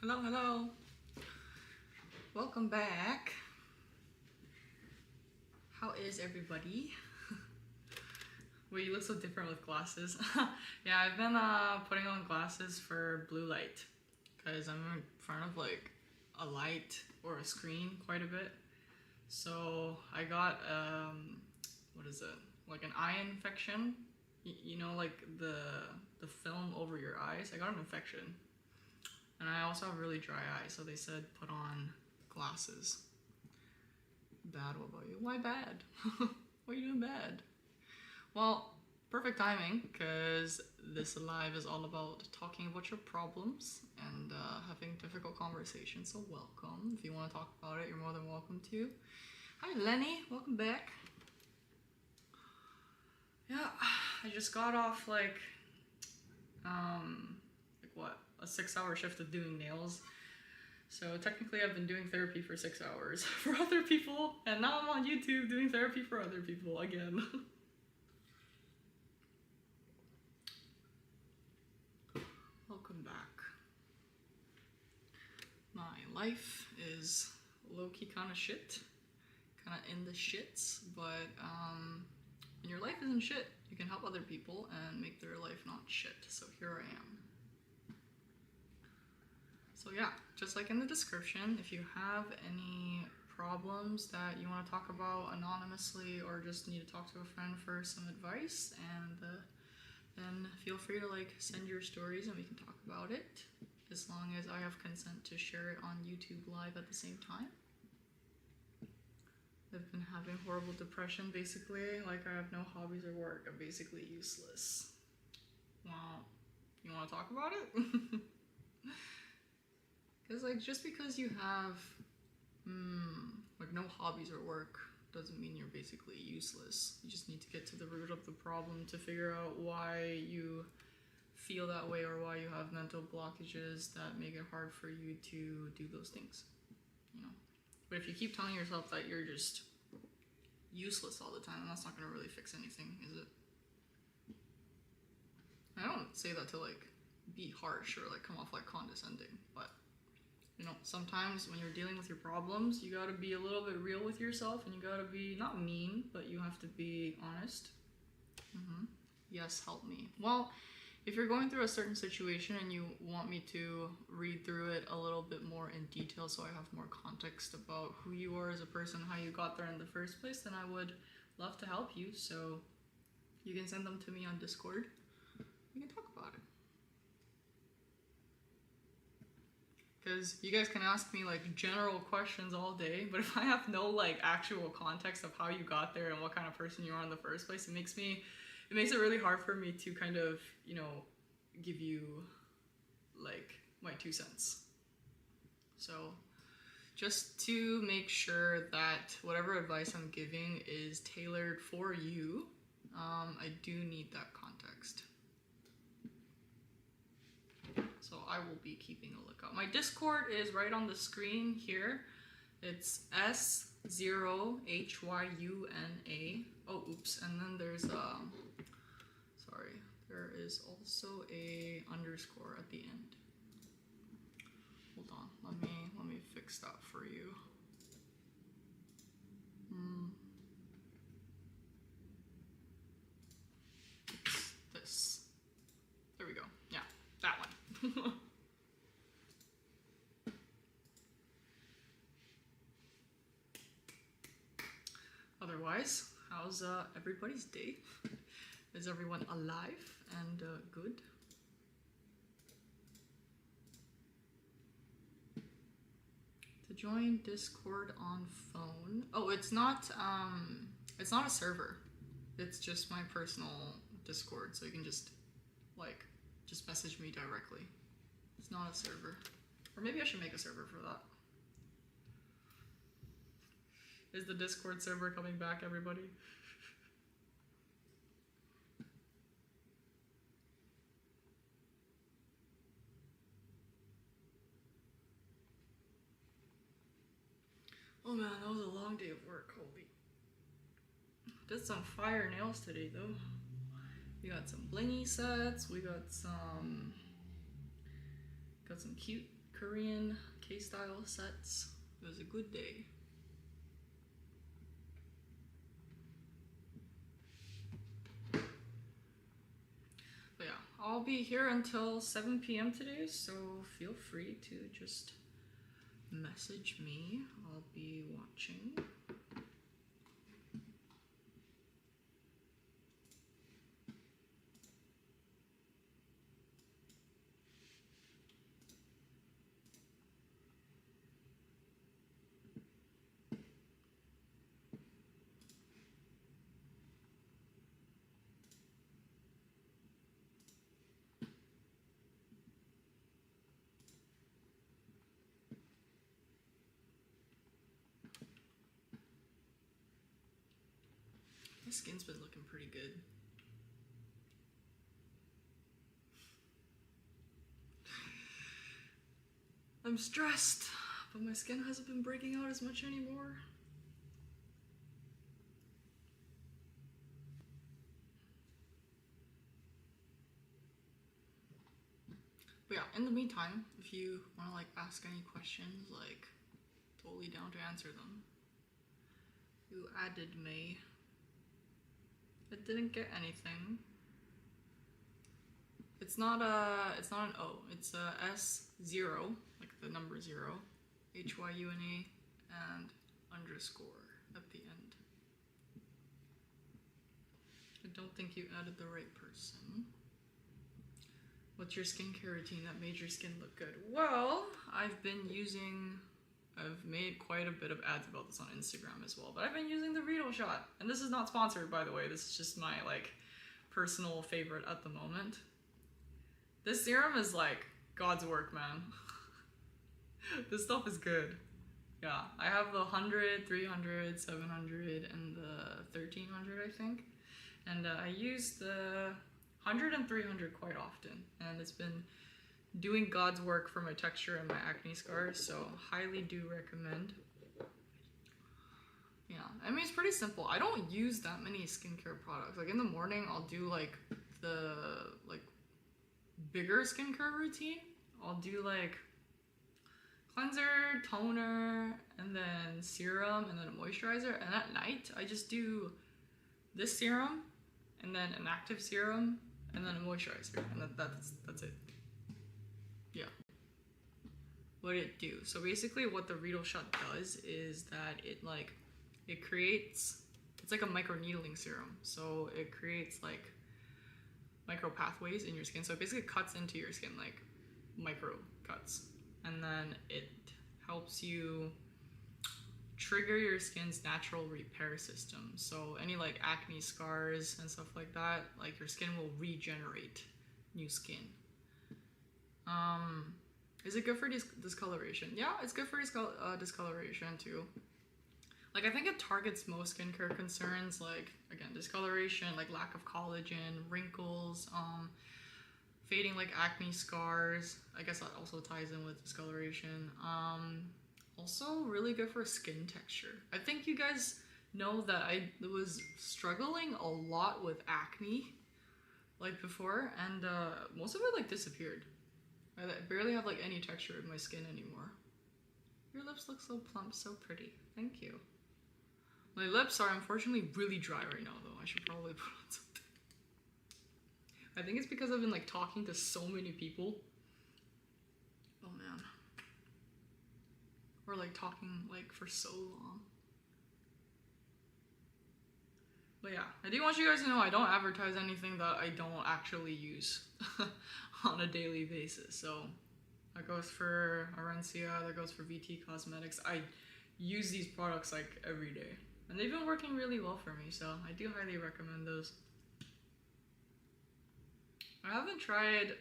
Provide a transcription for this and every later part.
Hello, hello. Welcome back. How is everybody? Well, you look so different with glasses. Yeah, I've been putting on glasses for blue light because I'm in front of like a light or a screen quite a bit. So I got what is it? Like an eye infection. You know, like the film over your eyes. I got an infection. And I also have really dry eyes, so they said put on glasses. Bad, what about you? Why bad? Why are you doing bad? Well, perfect timing, because this live is all about talking about your problems and having difficult conversations, so welcome. If you want to talk about it, you're more than welcome to. Hi Lenny, welcome back. Yeah, I just got off like what? A 6-hour shift of doing nails. So technically I've been doing therapy for 6 hours for other people, and now I'm on YouTube doing therapy for other people again. Welcome back. My life is low-key kind of shit. Kind of in the shits, but when your life isn't shit, you can help other people and make their life not shit. So here I am. So yeah, just like in the description, if you have any problems that you want to talk about anonymously or just need to talk to a friend for some advice, and then feel free to like send your stories and we can talk about it, as long as I have consent to share it on YouTube live at the same time. I've been having horrible depression basically, like I have no hobbies or work, I'm basically useless. Well, you want to talk about it? Because like just because you have like no hobbies or work doesn't mean you're basically useless. You just need to get to the root of the problem to figure out why you feel that way or why you have mental blockages that make it hard for you to do those things, you know. But if you keep telling yourself that you're just useless all the time, then that's not going to really fix anything, is it? I don't say that to like be harsh or like come off like condescending, but you know, sometimes when you're dealing with your problems, you gotta be a little bit real with yourself, and you gotta be, not mean, but you have to be honest. Yes, help me. Well, if you're going through a certain situation and you want me to read through it a little bit more in detail so I have more context about who you are as a person, how you got there in the first place, then I would love to help you. So you can send them to me on Discord. We can talk about it. Because you guys can ask me like general questions all day, but if I have no like actual context of how you got there and what kind of person you are in the first place, it makes it really hard for me to kind of, you know, give you like my 2 cents. So just to make sure that whatever advice I'm giving is tailored for you, I do need that context. So I will be keeping a lookout. My Discord is right on the screen here. It's S0HYUNA. Oh, oops. And then there's there is also a underscore at the end. Hold on. Let me fix that for you. It's this. There we go. Yeah, that one. Otherwise, how's everybody's day? Is everyone alive and good? To join Discord on phone. Oh, it's not a server. It's just my personal Discord, so you can just message me directly. It's not a server. Or maybe I should make a server for that. Is the Discord server coming back, everybody? Oh man, that was a long day of work, holy. Did some fire nails today though. We got some blingy sets, we got some cute Korean K-style sets. It was a good day. But yeah, I'll be here until 7 p.m. today, so feel free to just message me. I'll be watching. My skin's been looking pretty good. I'm stressed, but my skin hasn't been breaking out as much anymore. But yeah, in the meantime, if you want to like ask any questions, like totally down to answer them. You added me. It didn't get anything. It's not an O. It's a S0, like the number 0, HYUNA, and underscore at the end. I don't think you added the right person. What's your skincare routine that made your skin look good? Well, I've made quite a bit of ads about this on Instagram as well, but I've been using the Riedel shot. And this is not sponsored, by the way. This is just my like personal favorite at the moment. This serum is like God's work, man. This stuff is good. Yeah, I have the 100, 300, 700, and the 1300, I think. And I use the 100 and 300 quite often. And it's been doing God's work for my texture and my acne scars, so highly do recommend. Yeah, I mean, it's pretty simple. I don't use that many skincare products. Like in the morning, I'll do like the bigger skincare routine. I'll do like cleanser, toner, and then serum, and then a moisturizer. And at night, I just do this serum, and then an active serum, and then a moisturizer, and that's it. Yeah. What did it do? So basically, what the Riedel shot does is that it creates. It's like a microneedling serum. So it creates like micro pathways in your skin. So it basically cuts into your skin, like micro cuts. And then it helps you trigger your skin's natural repair system. So any like acne scars and stuff like that, like your skin will regenerate new skin. Is it good for discoloration? Yeah, it's good for discoloration too. Like, I think it targets most skincare concerns, like, again, discoloration, like lack of collagen, wrinkles, fading like acne scars. I guess that also ties in with discoloration. Also really good for skin texture. I think you guys know that I was struggling a lot with acne, like before, and most of it like disappeared. I barely have like any texture in my skin anymore. Your lips look so plump, so pretty. Thank you. My lips are unfortunately really dry right now though. I should probably put on something. I think it's because I've been like talking to so many people. Oh man. We're like talking like for so long. But yeah, I do want you guys to know I don't advertise anything that I don't actually use on a daily basis. So that goes for Arencia, that goes for VT Cosmetics. I use these products like every day. And they've been working really well for me, so I do highly recommend those. I haven't tried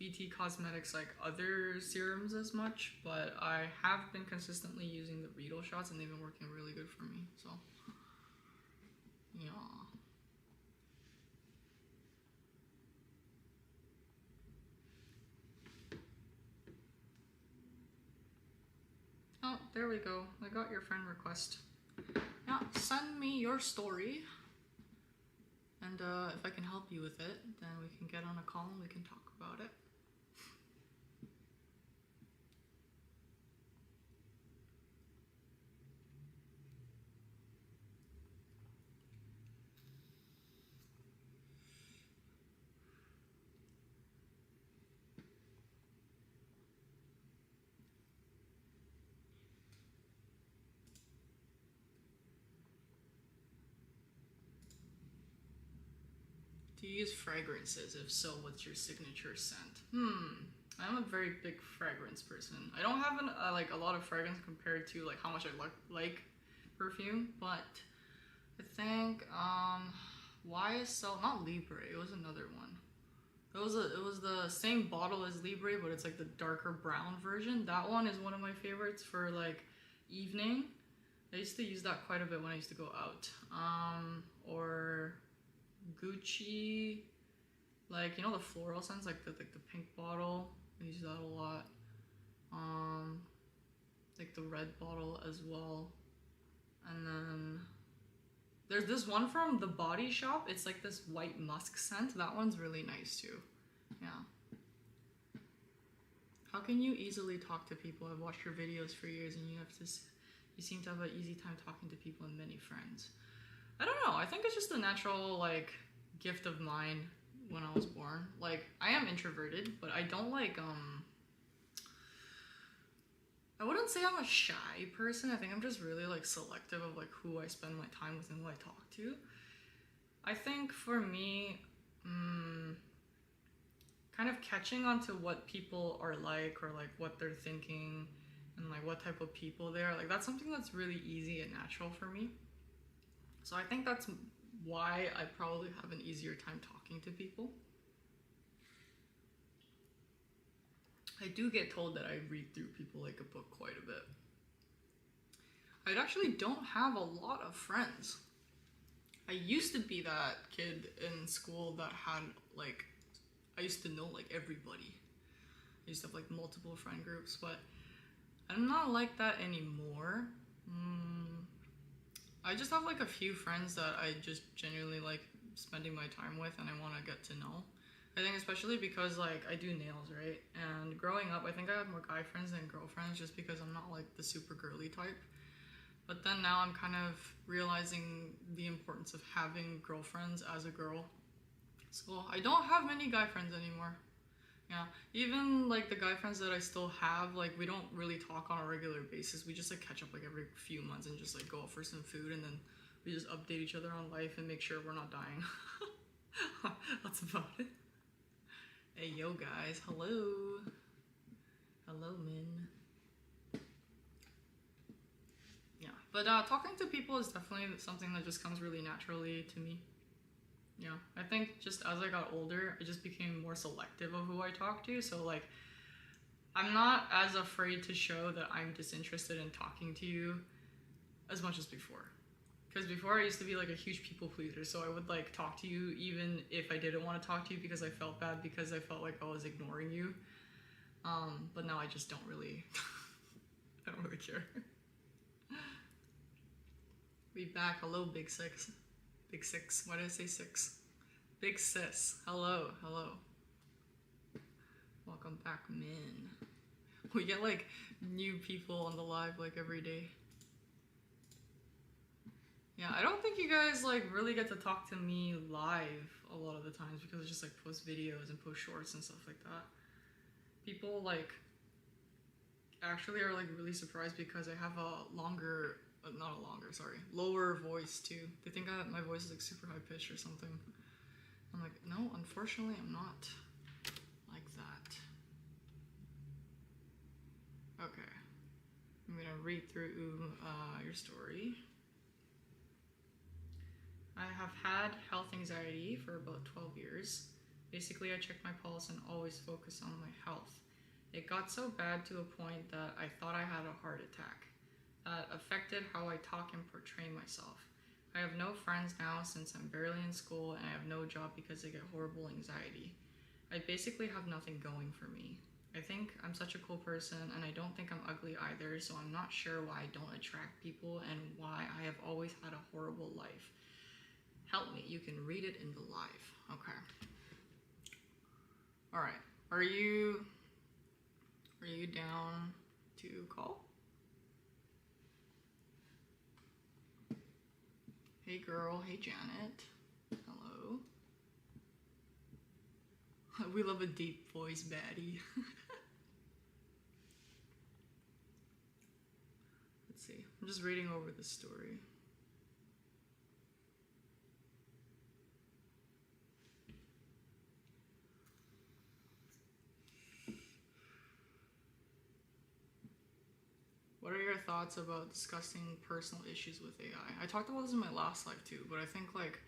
VT Cosmetics like other serums as much, but I have been consistently using the Riedel shots and they've been working really good for me, so yeah. Oh, there we go. I got your friend request. Yeah, send me your story. And if I can help you with it, then we can get on a call and we can talk about it. Do you use fragrances? If so, what's your signature scent? I'm a very big fragrance person. I don't have like a lot of fragrance compared to like how much I like perfume, but I think YSL, not Libre, it was another one. It was the same bottle as Libre, but it's like the darker brown version. That one is one of my favorites for like evening. I used to use that quite a bit when I used to go out. Or Gucci, like, you know, the floral scents, like the pink bottle. I use that a lot. Like the red bottle as well. And then there's this one from The Body Shop. It's like this white musk scent. That one's really nice too. Yeah. How can you easily talk to people? I've watched your videos for years and you seem to have an easy time talking to people and many friends. I don't know. I think it's just a natural like gift of mine when I was born. Like, I am introverted, but I don't like I wouldn't say I'm a shy person. I think I'm just really like selective of like who I spend my time with and who I talk to. I think for me, kind of catching on to what people are like or like what they're thinking and like what type of people they are, like that's something that's really easy and natural for me. So I think that's why I probably have an easier time talking to people. I do get told that I read through people like a book quite a bit. I actually don't have a lot of friends. I used to be that kid in school that had like, I used to know like everybody. I used to have like multiple friend groups, but I'm not like that anymore. I just have like a few friends that I just genuinely like spending my time with and I want to get to know. I think especially because like I do nails, right? And growing up, I think I had more guy friends than girlfriends just because I'm not like the super girly type. But then now I'm kind of realizing the importance of having girlfriends as a girl. So I don't have many guy friends anymore. Yeah, even like the guy friends that I still have, like we don't really talk on a regular basis. We just like catch up like every few months and just like go out for some food and then we just update each other on life and make sure we're not dying. That's about it. Hey yo guys, hello. Hello Min. Yeah, but talking to people is definitely something that just comes really naturally to me. Yeah, I think just as I got older, I just became more selective of who I talk to. So like, I'm not as afraid to show that I'm disinterested in talking to you as much as before. Because before I used to be like a huge people pleaser. So I would like talk to you even if I didn't want to talk to you because I felt bad because I felt like I was ignoring you. But now I just don't really, I don't really care. We back. Hello, Big Six. Big Six. Why did I say six? Big Sis. Hello. Hello. Welcome back, Min. We get like new people on the live like every day. Yeah, I don't think you guys like really get to talk to me live a lot of the times because I just like post videos and post shorts and stuff like that. People like actually are like really surprised because I have a lower voice too. They think my voice is like super high pitched or something. I'm like, no, unfortunately I'm not like that. Okay, I'm gonna read through your story. I have had health anxiety for about 12 years. Basically, I check my pulse and always focus on my health. It got so bad to a point that I thought I had a heart attack. That affected how I talk and portray myself. I have no friends now since I'm barely in school and I have no job because I get horrible anxiety. I basically have nothing going for me. I think I'm such a cool person and I don't think I'm ugly either, so I'm not sure why I don't attract people and why I have always had a horrible life. Help me, you can read it in the live. Okay. Alright. Are you down to call? Hey girl, hey Janet. Hello. We love a deep voice baddie. Let's see. I'm just reading over the story. thoughts about discussing personal issues with AI. I talked about this in my last live too, but I think like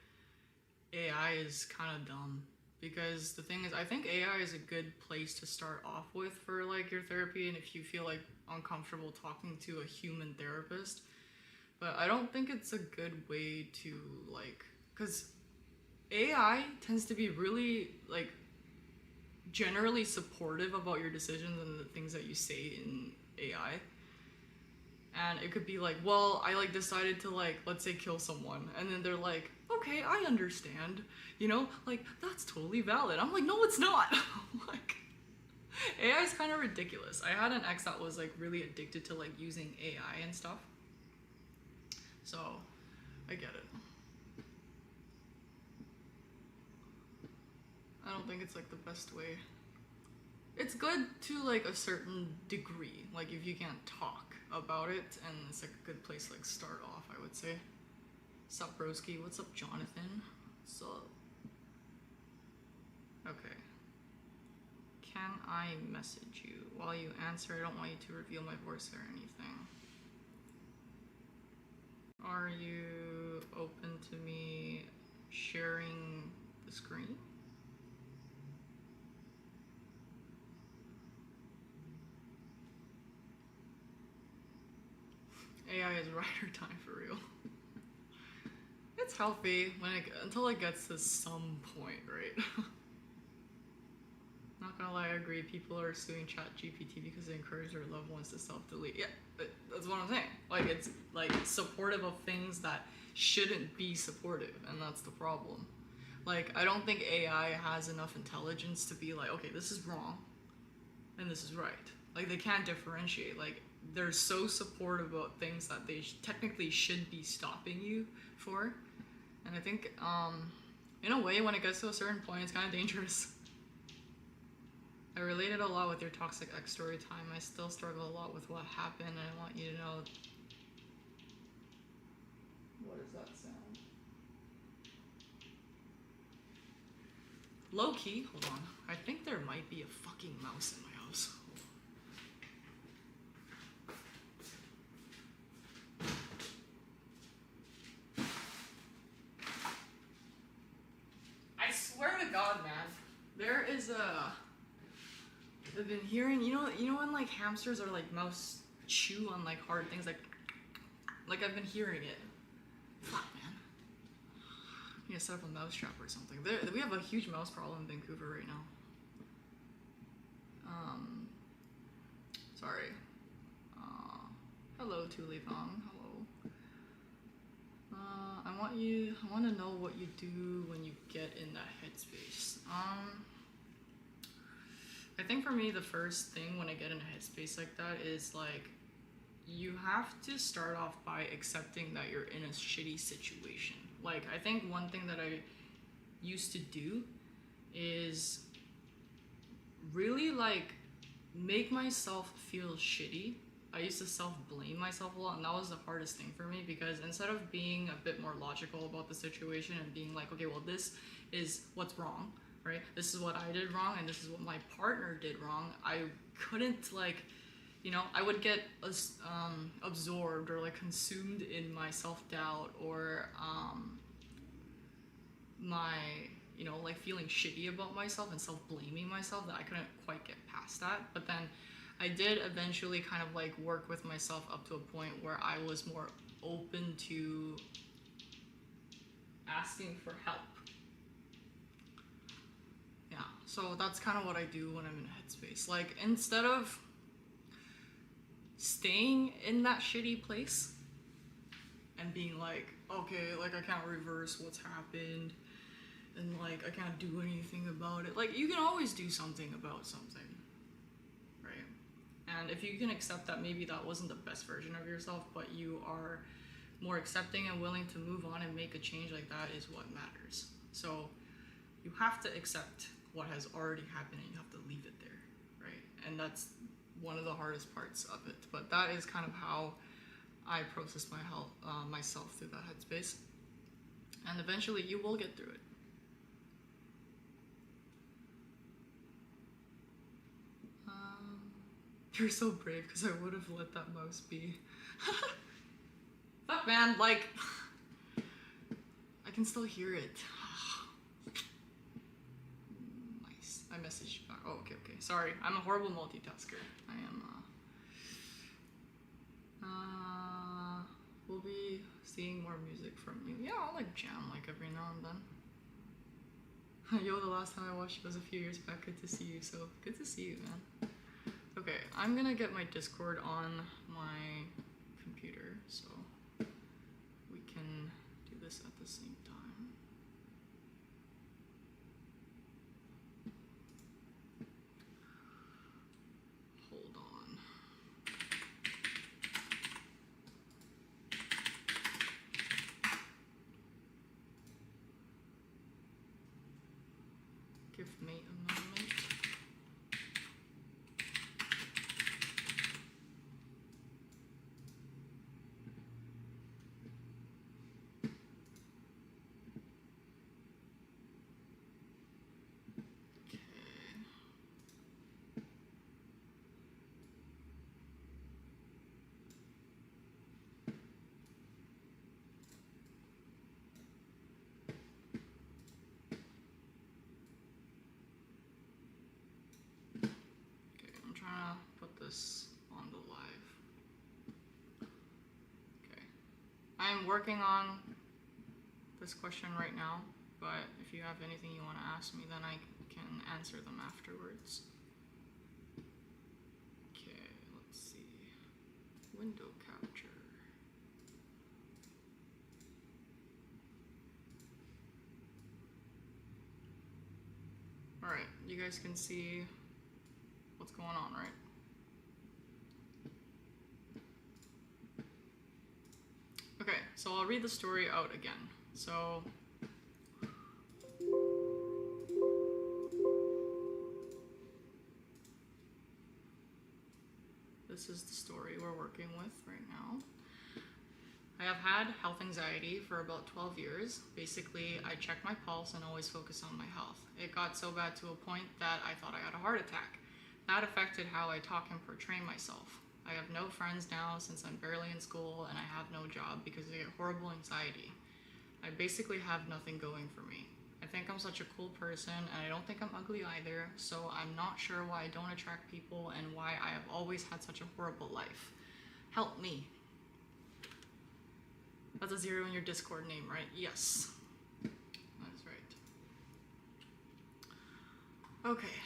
AI is kind of dumb because the thing is, I think AI is a good place to start off with for like your therapy and if you feel like uncomfortable talking to a human therapist. But I don't think it's a good way to like, because AI tends to be really like generally supportive about your decisions and the things that you say in AI. And it could be like, well, I like decided to like, let's say kill someone. And then they're like, okay, I understand. You know, like that's totally valid. I'm like, no, it's not. Like AI is kind of ridiculous. I had an ex that was like really addicted to like using AI and stuff. So I get it. I don't think it's like the best way. It's good to like a certain degree, like if you can't talk about it, and it's like a good place to like start off, I would say. What's up, broski? What's up, Jonathan? What's up? Okay. Can I message you? While you answer, I don't want you to reveal my voice or anything. Are you open to me sharing the screen? AI is rider time for real. It's healthy when until it gets to some point, right? Not gonna lie, I agree. People are suing ChatGPT because they encourage their loved ones to self-delete. Yeah, that's what I'm saying. Like it's like supportive of things that shouldn't be supportive, and that's the problem. Like I don't think AI has enough intelligence to be like, okay, this is wrong, and this is right. Like they can't differentiate. Like they're so supportive about things that they technically should be stopping you for, and I think in a way when it gets to a certain point, it's kind of dangerous. I related a lot with your toxic ex story time. I still struggle a lot with what happened, and I want you to know. What does that sound? Low key, hold on. I think there might be a fucking mouse in my house. I swear to God, man, there is a. I've been hearing, you know when like hamsters or like mouse chew on like hard things, like I've been hearing it. Fuck, man. You need to set up a mouse trap or something. We have a huge mouse problem in Vancouver right now. Sorry. Hello, Tulipong. Hello. I want to know what you do when you get in that headspace. I think for me, the first thing when I get in a headspace like that is like, you have to start off by accepting that you're in a shitty situation. Like, I think one thing that I used to do is really like make myself feel shitty. I used to self-blame myself a lot, and that was the hardest thing for me because instead of being a bit more logical about the situation and being like, okay, well, this is what's wrong, right? This is what I did wrong, and this is what my partner did wrong. I couldn't like, I would get absorbed or like consumed in my self-doubt or my, like feeling shitty about myself and self-blaming myself that I couldn't quite get past that. But then I did eventually kind of like work with myself up to a point where I was more open to asking for help. Yeah, so that's kind of what I do when I'm in a headspace. Like, instead of staying in that shitty place and being like, okay, like I can't reverse what's happened and like I can't do anything about it. Like, you can always do something about something, right? And if you can accept that maybe that wasn't the best version of yourself, but you are more accepting and willing to move on and make a change, like that is what matters. So you have to accept what has already happened and you have to leave it there, right? And that's one of the hardest parts of it. But that is kind of how I process myself through that headspace. And eventually you will get through it. You're so brave, because I would have let that mouse be. Fuck, man, like, I can still hear it. Nice. I messaged you back. Oh, okay. Sorry, I'm a horrible multitasker. I am, we'll be seeing more music from you. Yeah, I'll like jam like every now and then. Yo, the last time I watched was a few years back. Good to see you. So good to see you, man. Okay, I'm gonna get my Discord on my computer so we can do this at the same time. Hold on. Give me a moment. Put this on the live. Okay. I'm working on this question right now, but if you have anything you want to ask me, then I can answer them afterwards. Okay, let's see. Window capture. Alright, you guys can see what's going on, right? Okay, so I'll read the story out again. So, this is the story we're working with right now. I have had health anxiety for about 12 years. Basically, I check my pulse and always focus on my health. It got so bad to a point that I thought I had a heart attack. That affected how I talk and portray myself. I have no friends now since I'm barely in school and I have no job because I get horrible anxiety. I basically have nothing going for me. I think I'm such a cool person and I don't think I'm ugly either, so I'm not sure why I don't attract people and why I have always had such a horrible life. Help me. That's a 0 in your Discord name, right? Yes. That is right. Okay,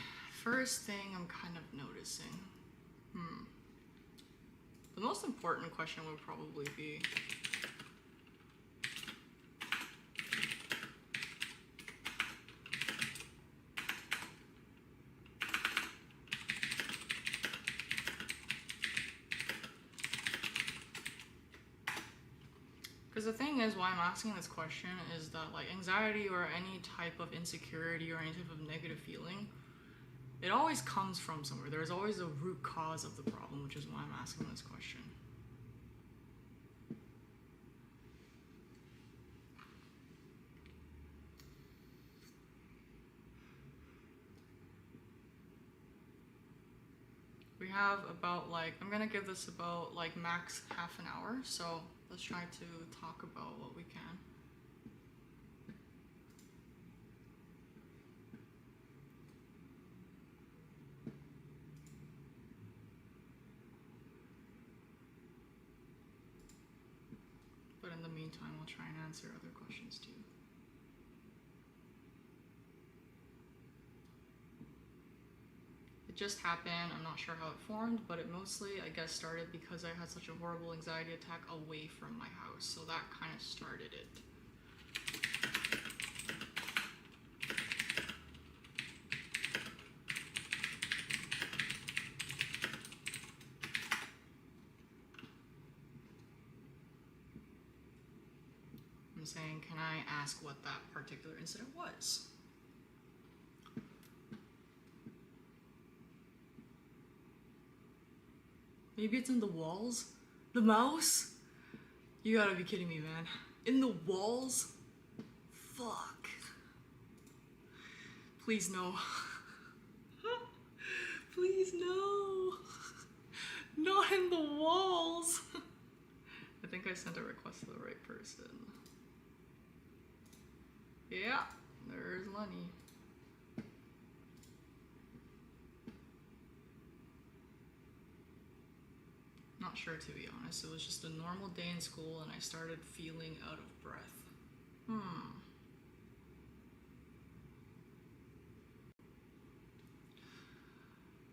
first thing I'm kind of noticing. The most important question would probably be, because the thing is, why I'm asking this question is that like anxiety or any type of insecurity or any type of negative feeling, it always comes from somewhere. There's always a root cause of the problem, which is why I'm asking this question. We have about like, I'm gonna give this about like max half an hour, so let's try to talk about what we can. But in the meantime, we'll try and answer other questions too. It just happened, I'm not sure how it formed, but it mostly, I guess, started because I had such a horrible anxiety attack away from my house, so that kind of started it. I'm saying, can I ask what that particular incident was? Maybe it's in the walls? The mouse? You gotta be kidding me, man. In the walls? Fuck. Please no. Please no. Not in the walls. think I sent a request to the right person. Yeah, there's Lenny. Not sure, to be honest. It was just a normal day in school and I started feeling out of breath.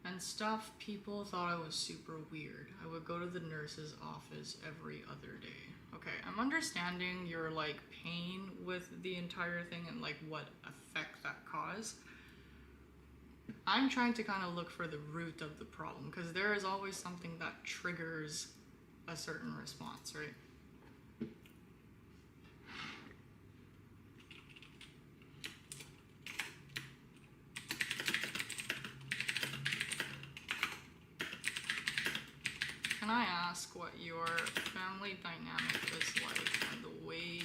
And stuff, people thought I was super weird. I would go to the nurse's office every other day. Okay, I'm understanding your like pain with the entire thing and like what effect that caused. I'm trying to kind of look for the root of the problem because there is always something that triggers a certain response, right? Can I ask what your family dynamic is like and the way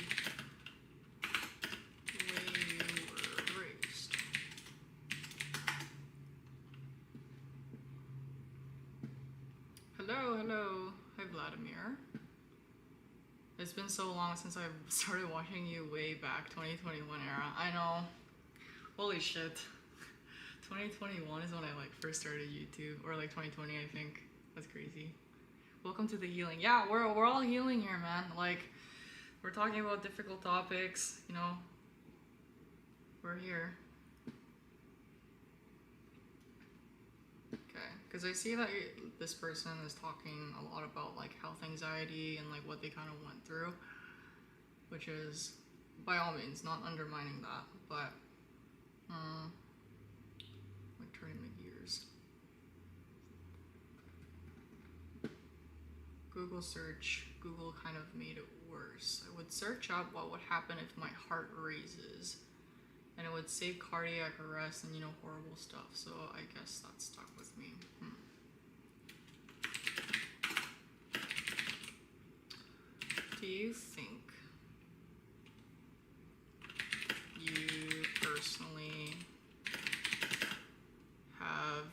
you were raised? Hello. Hi, Vladimir. It's been so long since I've started watching you way back, 2021 era. I know. Holy shit. 2021 is when I like first started YouTube, or like 2020, I think. That's crazy. Welcome to the healing. Yeah, we're all healing here, man. Like, we're talking about difficult topics, you know. We're here. Okay, because I see that this person is talking a lot about like health anxiety and like what they kind of went through, which is by all means not undermining that, but like turning the gears. Google search, Google kind of made it worse. I would search up what would happen if my heart raises, and it would say cardiac arrest and, you know, horrible stuff. So I guess that stuck with me. Do you think you personally have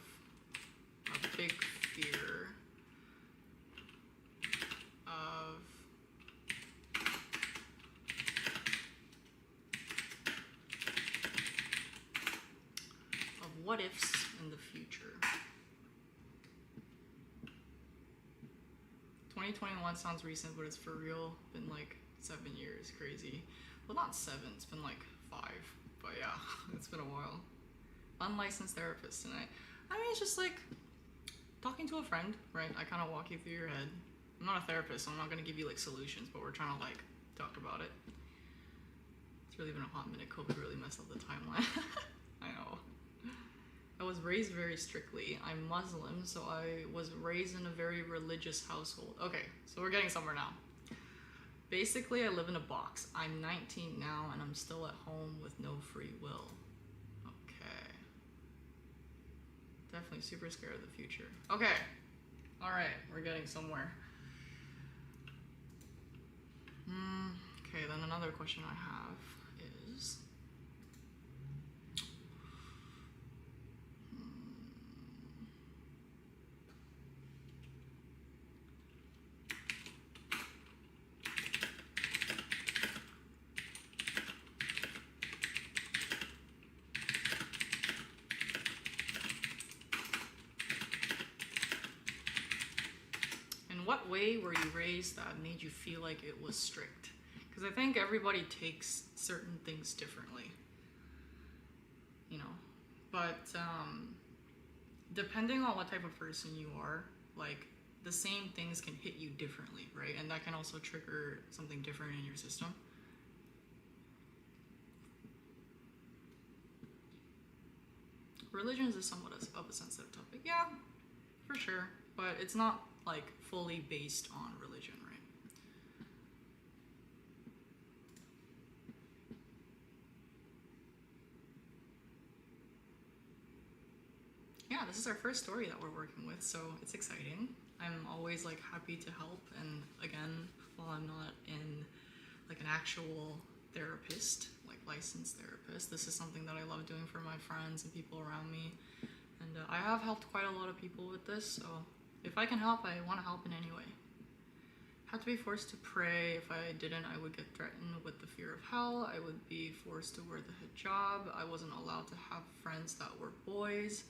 a big fear of what ifs in the future? 2021 sounds recent, but it's for real been like 7 years. Crazy. Well, not 7, it's been like 5, but yeah, it's been a while. Unlicensed therapist tonight. I mean, it's just like talking to a friend, right? I kind of walk you through your head. I'm not a therapist, so I'm not gonna give you like solutions, but we're trying to like talk about it. It's really been a hot minute. COVID really messed up the timeline. I know. I was raised very strictly. I'm Muslim, so I was raised in a very religious household. Okay, so we're getting somewhere now. Basically, I live in a box. I'm 19 now, and I'm still at home with no free will. Okay. Definitely super scared of the future. Okay. All right, we're getting somewhere. Okay, then another question I have is... in what way were you raised that made you feel like it was strict? Because I think everybody takes certain things differently, you know, but depending on what type of person you are, like the same things can hit you differently, right? And that can also trigger something different in your system. Religion is somewhat of a sensitive topic, yeah, for sure, but it's not like fully based on religion, right? Yeah, this is our first story that we're working with, so it's exciting. I'm always like happy to help, and again, while I'm not in like an actual therapist, like licensed therapist, this is something that I love doing for my friends and people around me, and I have helped quite a lot of people with this, so if I can help, I want to help in any way. Had to be forced to pray. If I didn't, I would get threatened with the fear of hell. I would be forced to wear the hijab. I wasn't allowed to have friends that were boys.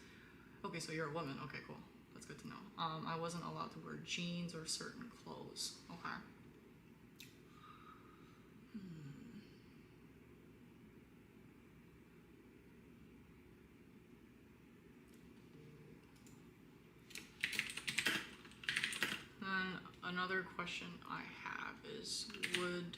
Okay, so you're a woman. Okay, cool. That's good to know. I wasn't allowed to wear jeans or certain clothes. Okay. Then another question I have is, would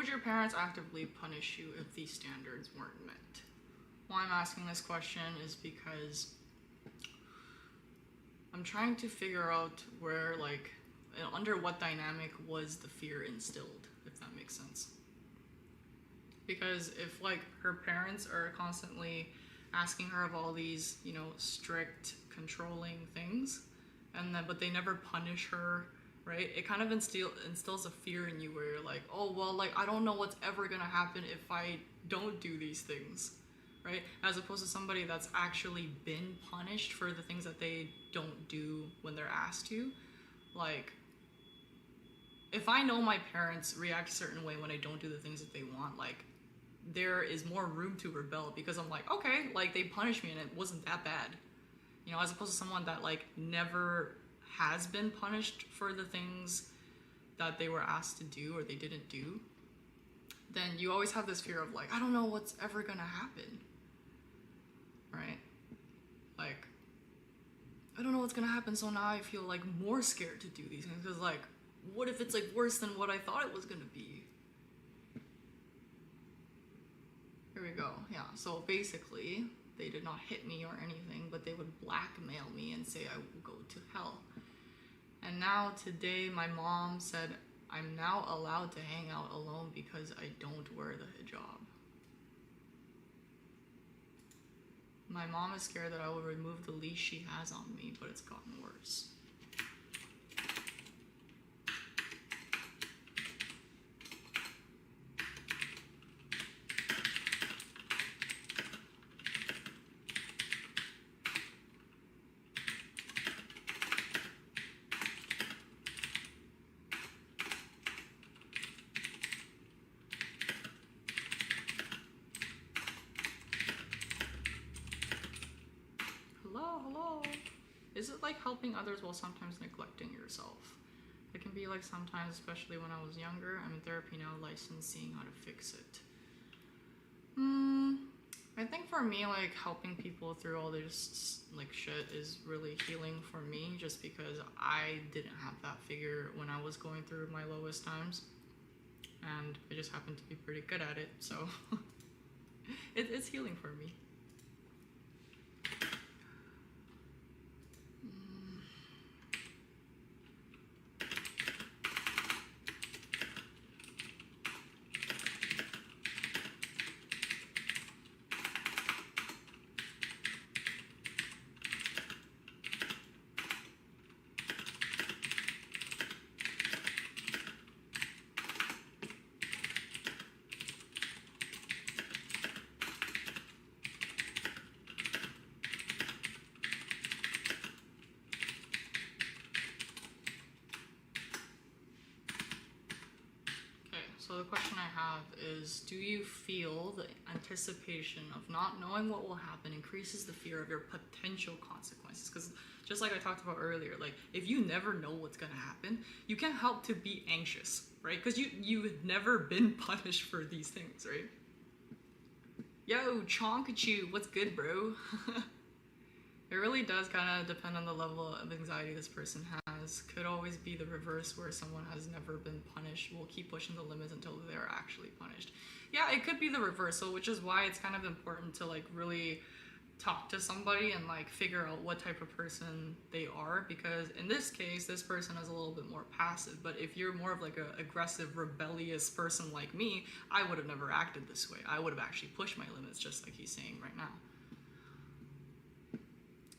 your parents actively punish you if these standards weren't met? Why I'm asking this question is because I'm trying to figure out where, like, under what dynamic was the fear instilled, if that makes sense. Because if, like, her parents are constantly asking her of all these, you know, strict, controlling things, and then, but they never punish her, right? It kind of instills a fear in you where you're like, oh, well, like, I don't know what's ever gonna happen if I don't do these things, right? As opposed to somebody that's actually been punished for the things that they don't do when they're asked to. Like, if I know my parents react a certain way when I don't do the things that they want, like, there is more room to rebel because I'm like, okay, like, they punished me and it wasn't that bad. You know, as opposed to someone that, like, never has been punished for the things that they were asked to do or they didn't do, then you always have this fear of, like, I don't know what's ever gonna happen, right? Like, I don't know what's gonna happen, so now I feel, like, more scared to do these things because, like, what if it's, like, worse than what I thought it was gonna be? Here we go. Yeah, so basically they did not hit me or anything, but they would blackmail me and say I will go to hell. And now today my mom said I'm now allowed to hang out alone because I don't wear the hijab. My mom is scared that I will remove the leash she has on me, but it's gotten worse. Hello. Is it like helping others while sometimes neglecting yourself? It can be like sometimes, especially when I was younger. I'm in therapy now, licensed, seeing how to fix it. I think for me, like, helping people through all this, like, shit is really healing for me, just because I didn't have that figure when I was going through my lowest times, and I just happened to be pretty good at it, so it's healing for me. So the question I have is, do you feel the anticipation of not knowing what will happen increases the fear of your potential consequences? Because just like I talked about earlier, like, if you never know what's gonna happen, you can't help to be anxious, right? Because you've never been punished for these things, right? Yo, Chonkachu, what's good, bro? It really does kind of depend on the level of anxiety this person has. Could always be the reverse, where someone has never been punished will keep pushing the limits until they're actually punished. Yeah, it could be the reversal, which is why it's kind of important to, like, really talk to somebody and, like, figure out what type of person they are, because in this case, this person is a little bit more passive. But if you're more of, like, a aggressive, rebellious person like me, I would have never acted this way. I would have actually pushed my limits, just like he's saying right now.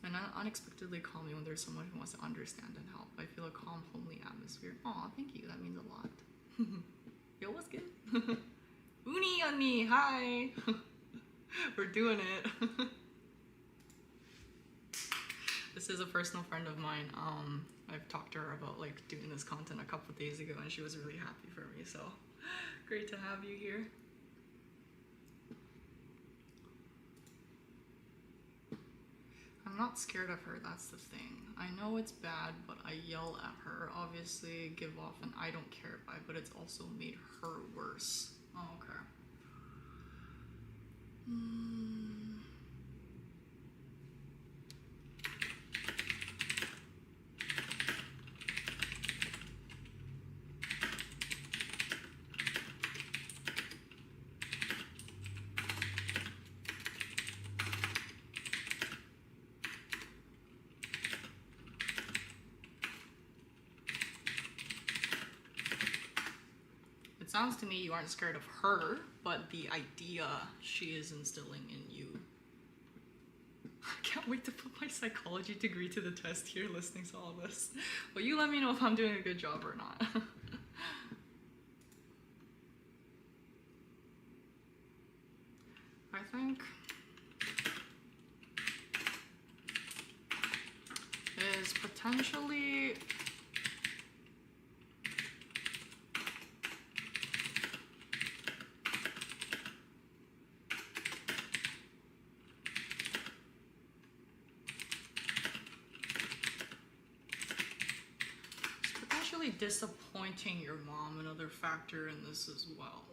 And unexpectedly call me when there's someone who wants to understand and help. I feel a calm, homely atmosphere. Aw, thank you. That means a lot. Yo, what's good? Uni on me. Hi. We're doing it. This is a personal friend of mine. I've talked to her about like doing this content a couple of days ago, and she was really happy for me. So great to have you here. I'm not scared of her, that's the thing. I know it's bad, but I yell at her, obviously give off an I don't care vibe, but it's also made her worse. Oh, okay. Sounds to me you aren't scared of her, but the idea she is instilling in you. I can't wait to put my psychology degree to the test here listening to all this. Well, you let me know if I'm doing a good job or not. I think is potentially disappointing your mom, another factor in this as well.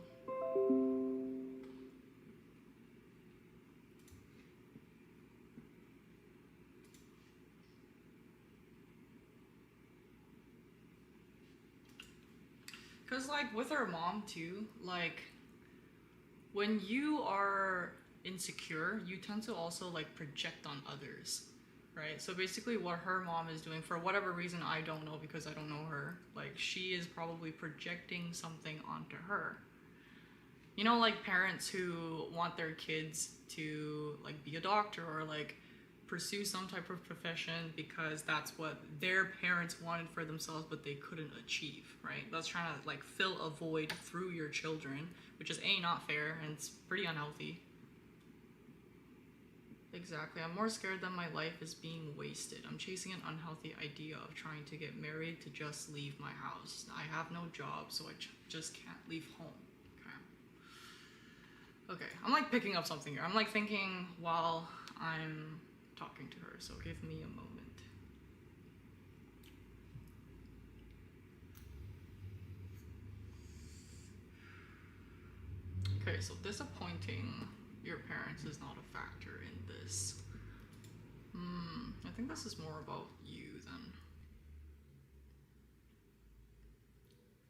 Because like with her mom too, like when you are insecure, you tend to also like project on others. Right, so basically what her mom is doing, for whatever reason I don't know because I don't know her, like she is probably projecting something onto her. You know, like parents who want their kids to like be a doctor or like pursue some type of profession because that's what their parents wanted for themselves but they couldn't achieve, right? That's trying to like fill a void through your children, which is A, not fair, and it's pretty unhealthy. Exactly. I'm more scared that my life is being wasted. I'm chasing an unhealthy idea of trying to get married to just leave my house. I have no job, so I just can't leave home. Okay, I'm like picking up something here. I'm like thinking while I'm talking to her, so give me a moment. Okay, so disappointing your parents is not a factor in this. I think this is more about you than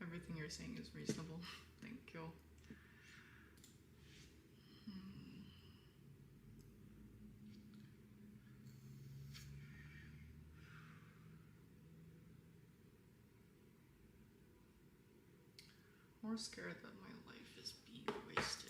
everything you're saying is reasonable. Thank you. More scared that my life is being wasted.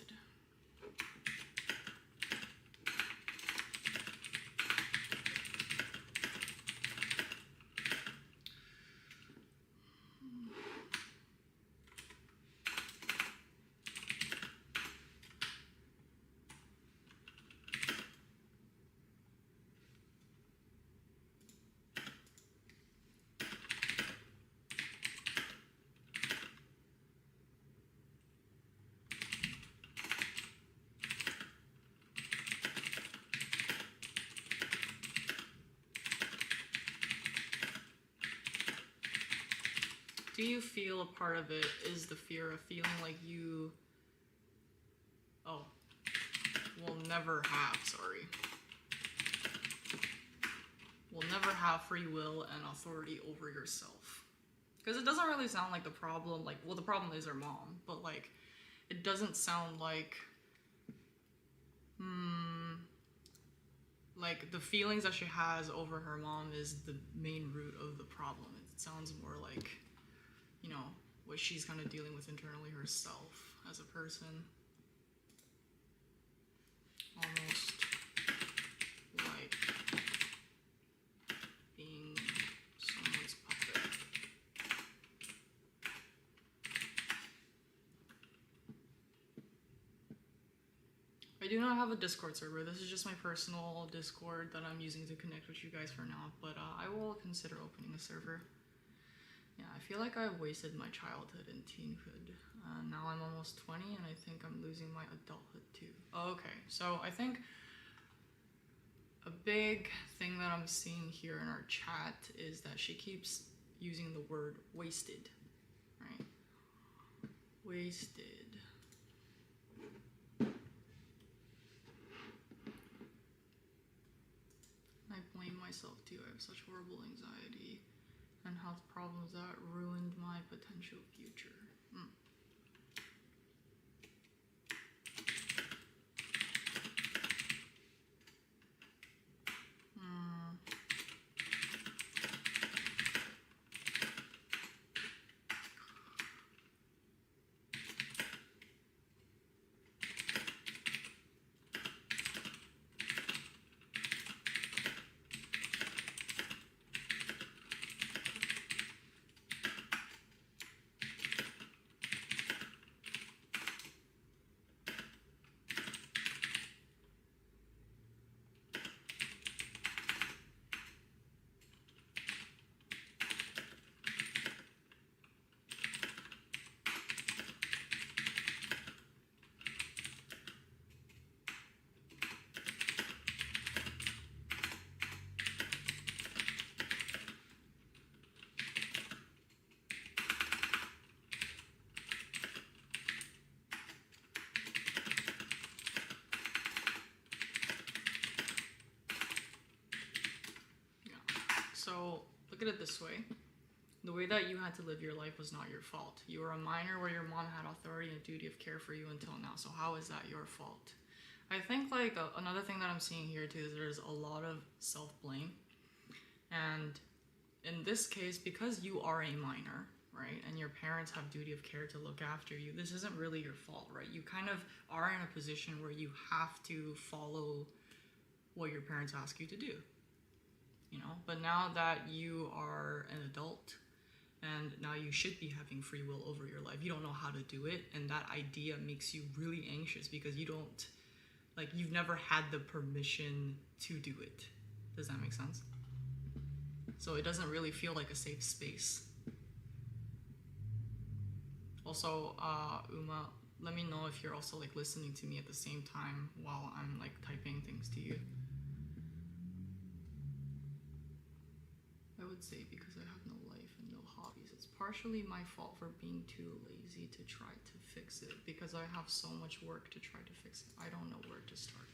Do you feel a part of it is the fear of feeling like you will never have free will and authority over yourself? Because it doesn't really sound like the problem, like, well, the problem is her mom, but like it doesn't sound like like the feelings that she has over her mom is the main root of the problem. It sounds more like, you know, what she's kind of dealing with internally herself as a person. Almost like do not have a Discord server. This is just my personal Discord that I'm using to connect with you guys for now, but I will consider opening a server. Yeah, I feel like I wasted my childhood and teenhood. Now I'm almost 20 and I think I'm losing my adulthood too. Okay, so I think a big thing that I'm seeing here in our chat is that she keeps using the word wasted, right? Wasted. I blame myself too. I have such horrible anxiety and health problems that ruined my potential future. So look at it this way. The way that you had to live your life was not your fault. You were a minor where your mom had authority and duty of care for you until now. So how is that your fault? I think like another thing that I'm seeing here too is there's a lot of self-blame. And in this case, because you are a minor, right, and your parents have duty of care to look after you, this isn't really your fault, right? You kind of are in a position where you have to follow what your parents ask you to do. You know, but now that you are an adult and now you should be having free will over your life, you don't know how to do it, and that idea makes you really anxious because you don't, like, you've never had the permission to do it. Does that make sense? So it doesn't really feel like a safe space. Also, Uma, let me know if you're also like listening to me at the same time while I'm like typing things to you. I would say because I have no life and no hobbies. It's partially my fault for being too lazy to try to fix it because I have so much work to try to fix it. I don't know where to start.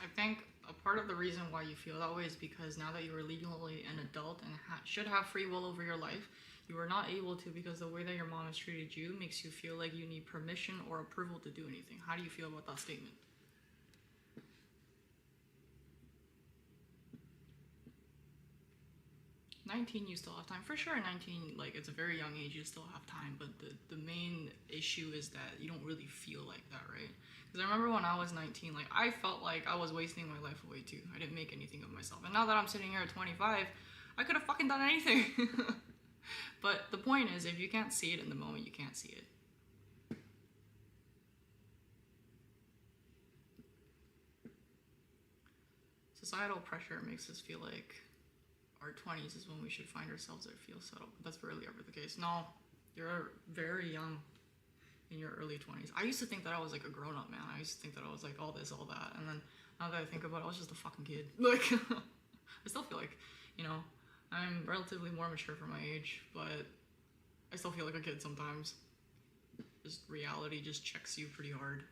I think a part of the reason why you feel that way is because now that you are legally an adult and should have free will over your life, you are not able to because the way that your mom has treated you makes you feel like you need permission or approval to do anything. How do you feel about that statement? 19 you still have time. For sure, 19, like, it's a very young age, you still have time, but the main issue is that you don't really feel like that, right? Because I remember when I was 19, like, I felt like I was wasting my life away too. I didn't make anything of myself. And now that I'm sitting here at 25, I could have fucking done anything. But the point is, if you can't see it in the moment, you can't see it. Societal pressure makes us feel like our 20s is when we should find ourselves or feel settled. But that's rarely ever the case. No, you're very young in your early 20s. I used to think that I was like a grown-up, man. I used to think that I was like all this, all that. And then now that I think about it, I was just a fucking kid. Like, I still feel like, you know, I'm relatively more mature for my age, but I still feel like a kid sometimes. Just reality just checks you pretty hard.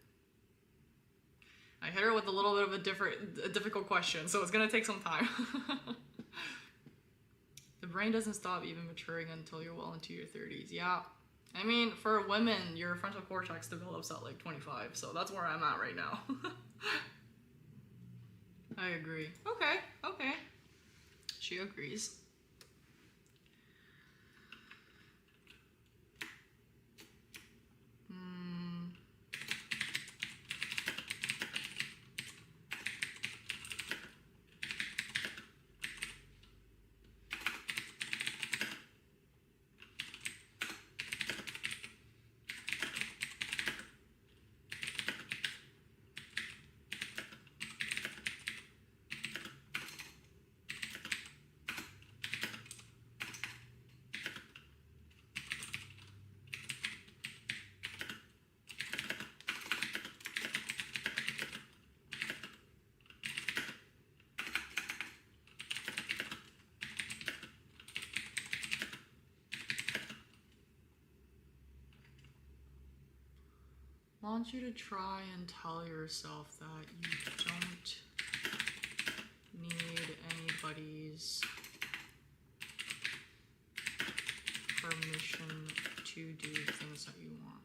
I hit her with a little bit of a difficult question, so it's gonna take some time. The brain doesn't stop even maturing until you're well into your 30s. Yeah. I mean, for women, your frontal cortex develops at like 25, so that's where I'm at right now. I agree. Okay. She agrees. I want you to try and tell yourself that you don't need anybody's permission to do things that you want.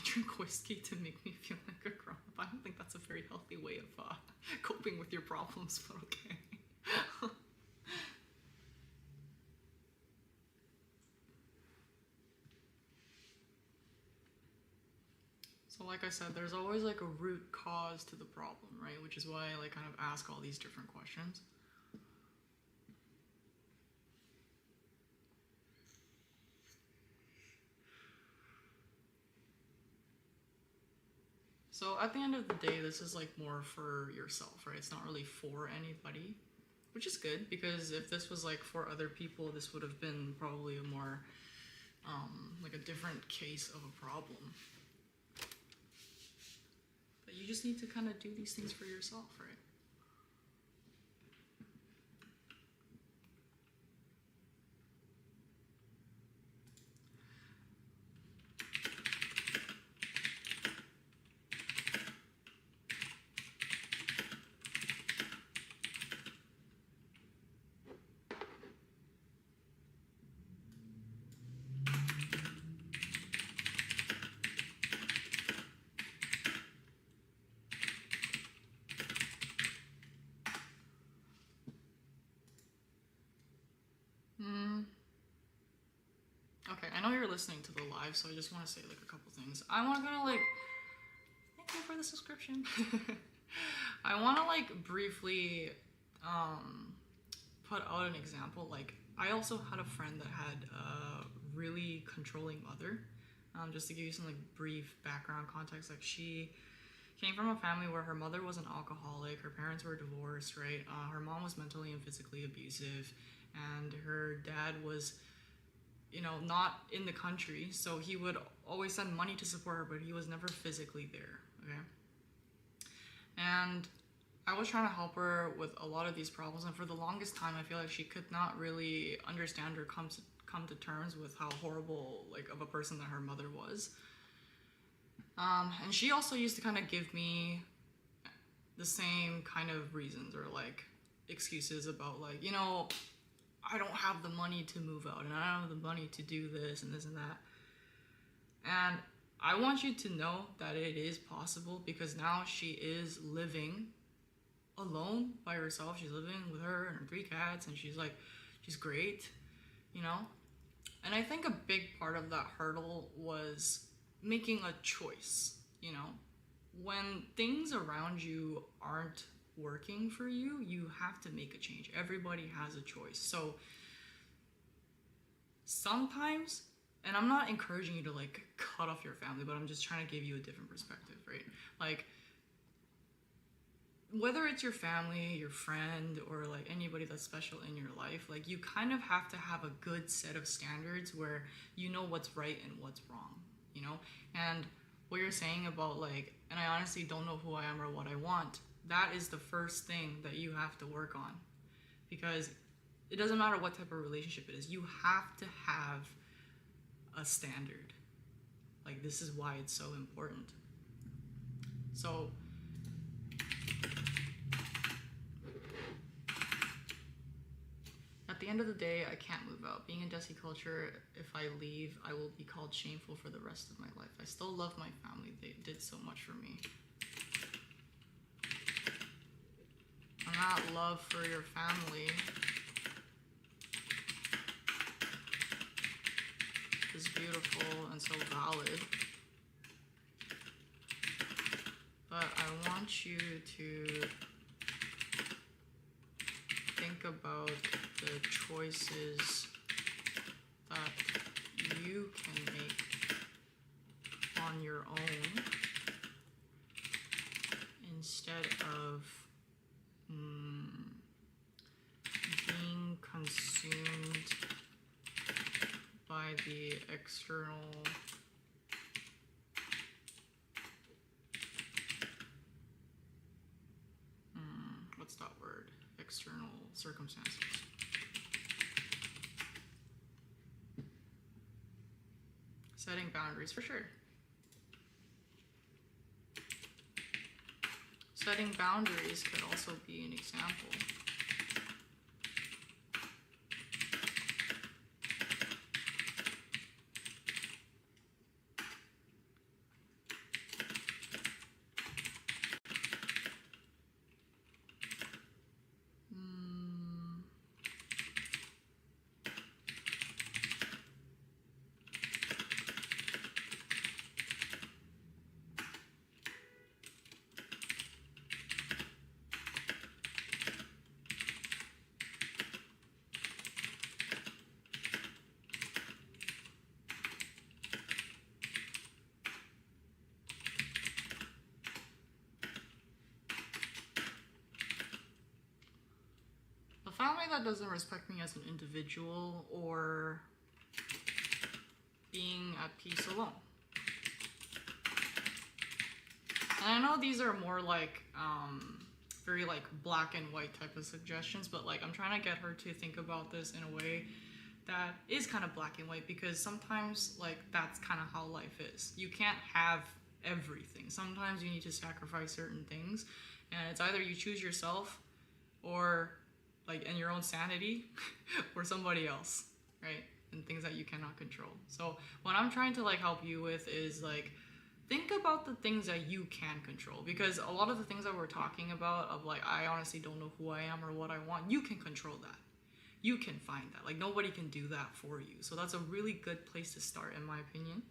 Drink whiskey to make me feel like a grown-up. I don't think that's a very healthy way of coping with your problems, but okay. So like I said, there's always like a root cause to the problem, right? Which is why I like kind of ask all these different questions. So at the end of the day, this is like more for yourself, right? It's not really for anybody, which is good, because if this was like for other people, this would have been probably a more, like a different case of a problem. But you just need to kind of do these things for yourself, right? Okay, I know you're listening to the live, so I just want to say like a couple things. I want to kind of like, thank you for the subscription. I want to like briefly put out an example. Like, I also had a friend that had a really controlling mother. Just to give you some like brief background context, like she came from a family where her mother was an alcoholic, her parents were divorced, right? Her mom was mentally and physically abusive, and her dad was, you know, not in the country, so he would always send money to support her, but he was never physically there, okay? And I was trying to help her with a lot of these problems, and for the longest time, I feel like she could not really understand or come to terms with how horrible, like, of a person that her mother was. And she also used to kind of give me the same kind of reasons or, like, excuses about, like, you know, I don't have the money to move out, and I don't have the money to do this and this and that. And I want you to know that it is possible, because now she is living alone by herself. She's living with her and her 3 cats, and she's great, you know? And I think a big part of that hurdle was making a choice, you know? When things around you aren't working for you, you have to make a change. Everybody has a choice. So sometimes, and I'm not encouraging you to like cut off your family, but I'm just trying to give you a different perspective, right? Like, whether it's your family, your friend, or like anybody that's special in your life, like you kind of have to have a good set of standards where you know what's right and what's wrong, you know? And what you're saying about like, and I honestly don't know who I am or what I want, that is the first thing that you have to work on. Because it doesn't matter what type of relationship it is, you have to have a standard. Like, this is why it's so important. So at the end of the day, I can't move out. Being in Desi culture, if I leave, I will be called shameful for the rest of my life. I still love my family. They did so much for me. And that love for your family is beautiful and so valid. But I want you to think about the choices that you can make on your own instead of being consumed by the external what's that word? External circumstances. Setting boundaries, for sure. Setting boundaries could also be an example. A family that doesn't respect me as an individual, or being at peace alone. And I know these are more like very like black and white type of suggestions, but like I'm trying to get her to think about this in a way that is kind of black and white, because sometimes like that's kind of how life is. You can't have everything. Sometimes you need to sacrifice certain things, and it's either you choose yourself, or like in your own sanity, or somebody else, right? And things that you cannot control. So what I'm trying to like help you with is like, think about the things that you can control, because a lot of the things that we're talking about of like, I honestly don't know who I am or what I want, you can control that. You can find that. Like, nobody can do that for you. So that's a really good place to start, in my opinion.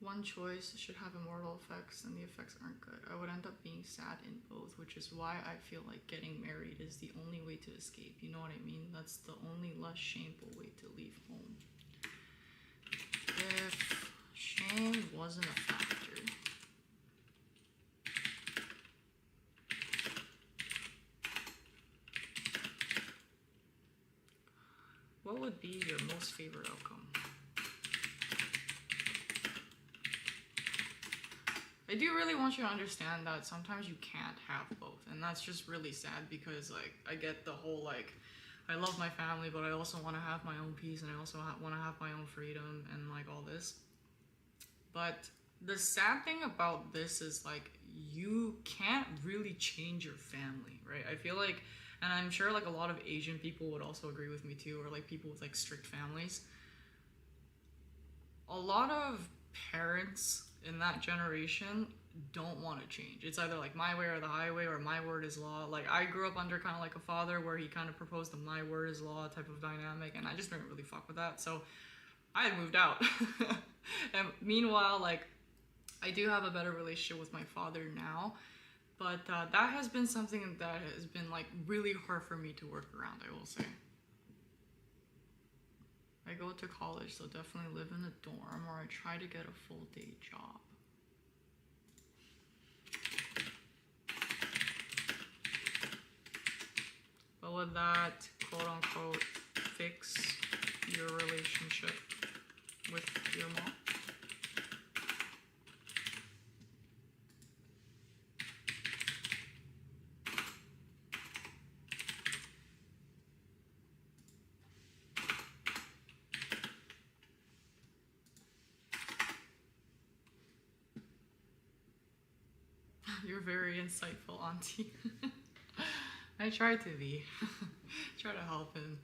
One choice should have immortal effects, and the effects aren't good. I would end up being sad in both, which is why I feel like getting married is the only way to escape. You know what I mean? That's the only less shameful way to leave home. If shame wasn't a factor, what would be your most favorite outcome? I do really want you to understand that sometimes you can't have both, and that's just really sad, because like I get the whole like, I love my family, but I also want to have my own peace, and I also want to have my own freedom and like all this. But The sad thing about this is like you can't really change your family, right? I feel like, and I'm sure like a lot of Asian people would also agree with me too, or like people with like strict families. A lot of parents in that generation don't want to change. It's either like my way or the highway, or my word is law. Like I grew up under kind of like a father where he kind of proposed the my word is law type of dynamic, and I just didn't really fuck with that. So I had moved out. And meanwhile, like I do have a better relationship with my father now, but that has been something that has been like really hard for me to work around, I will say. I go to college, so definitely live in a dorm, or I try to get a full day job. But would that quote unquote fix your relationship with your mom? You're very insightful, Auntie. I try to be. Try to help in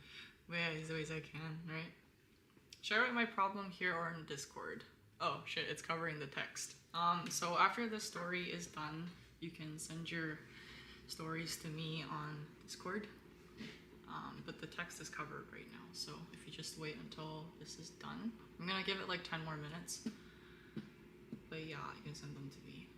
ways I can, right? Should I write my problem here or in Discord? Oh shit, it's covering the text. So after the story is done, you can send your stories to me on Discord. But the text is covered right now, so if you just wait until this is done, I'm gonna give it like 10 more minutes. But yeah, you can send them to me.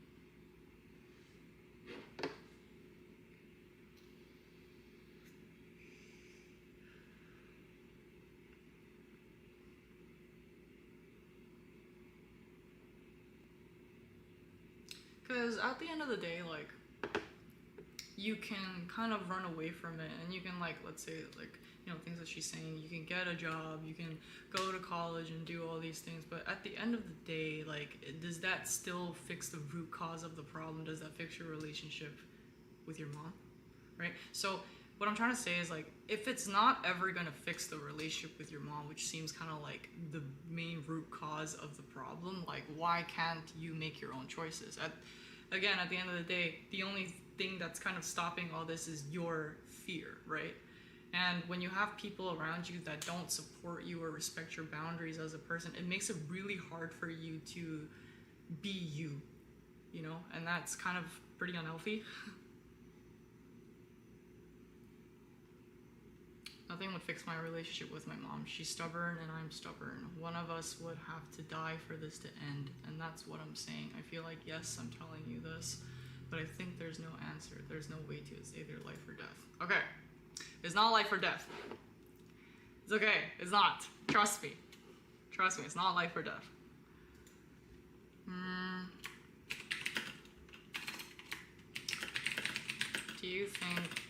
Because at the end of the day, like, you can kind of run away from it, and you can, like, let's say, like, you know, things that she's saying, you can get a job, you can go to college and do all these things, but at the end of the day, like, does that still fix the root cause of the problem? Does that fix your relationship with your mom, right? So what I'm trying to say is, like, if it's not ever gonna fix the relationship with your mom, which seems kind of like the main root cause of the problem, like, why can't you make your own choices? Again, at the end of the day, the only thing that's kind of stopping all this is your fear, right? And when you have people around you that don't support you or respect your boundaries as a person, it makes it really hard for you to be you know? And that's kind of pretty unhealthy. Nothing would fix my relationship with my mom. She's stubborn and I'm stubborn. One of us would have to die for this to end, and that's what I'm saying. I feel like, yes, I'm telling you this, but I think there's no answer. There's no way to. It's either life or death. Okay, it's not life or death. It's okay, it's not. Trust me. Trust me, it's not life or death. Do you think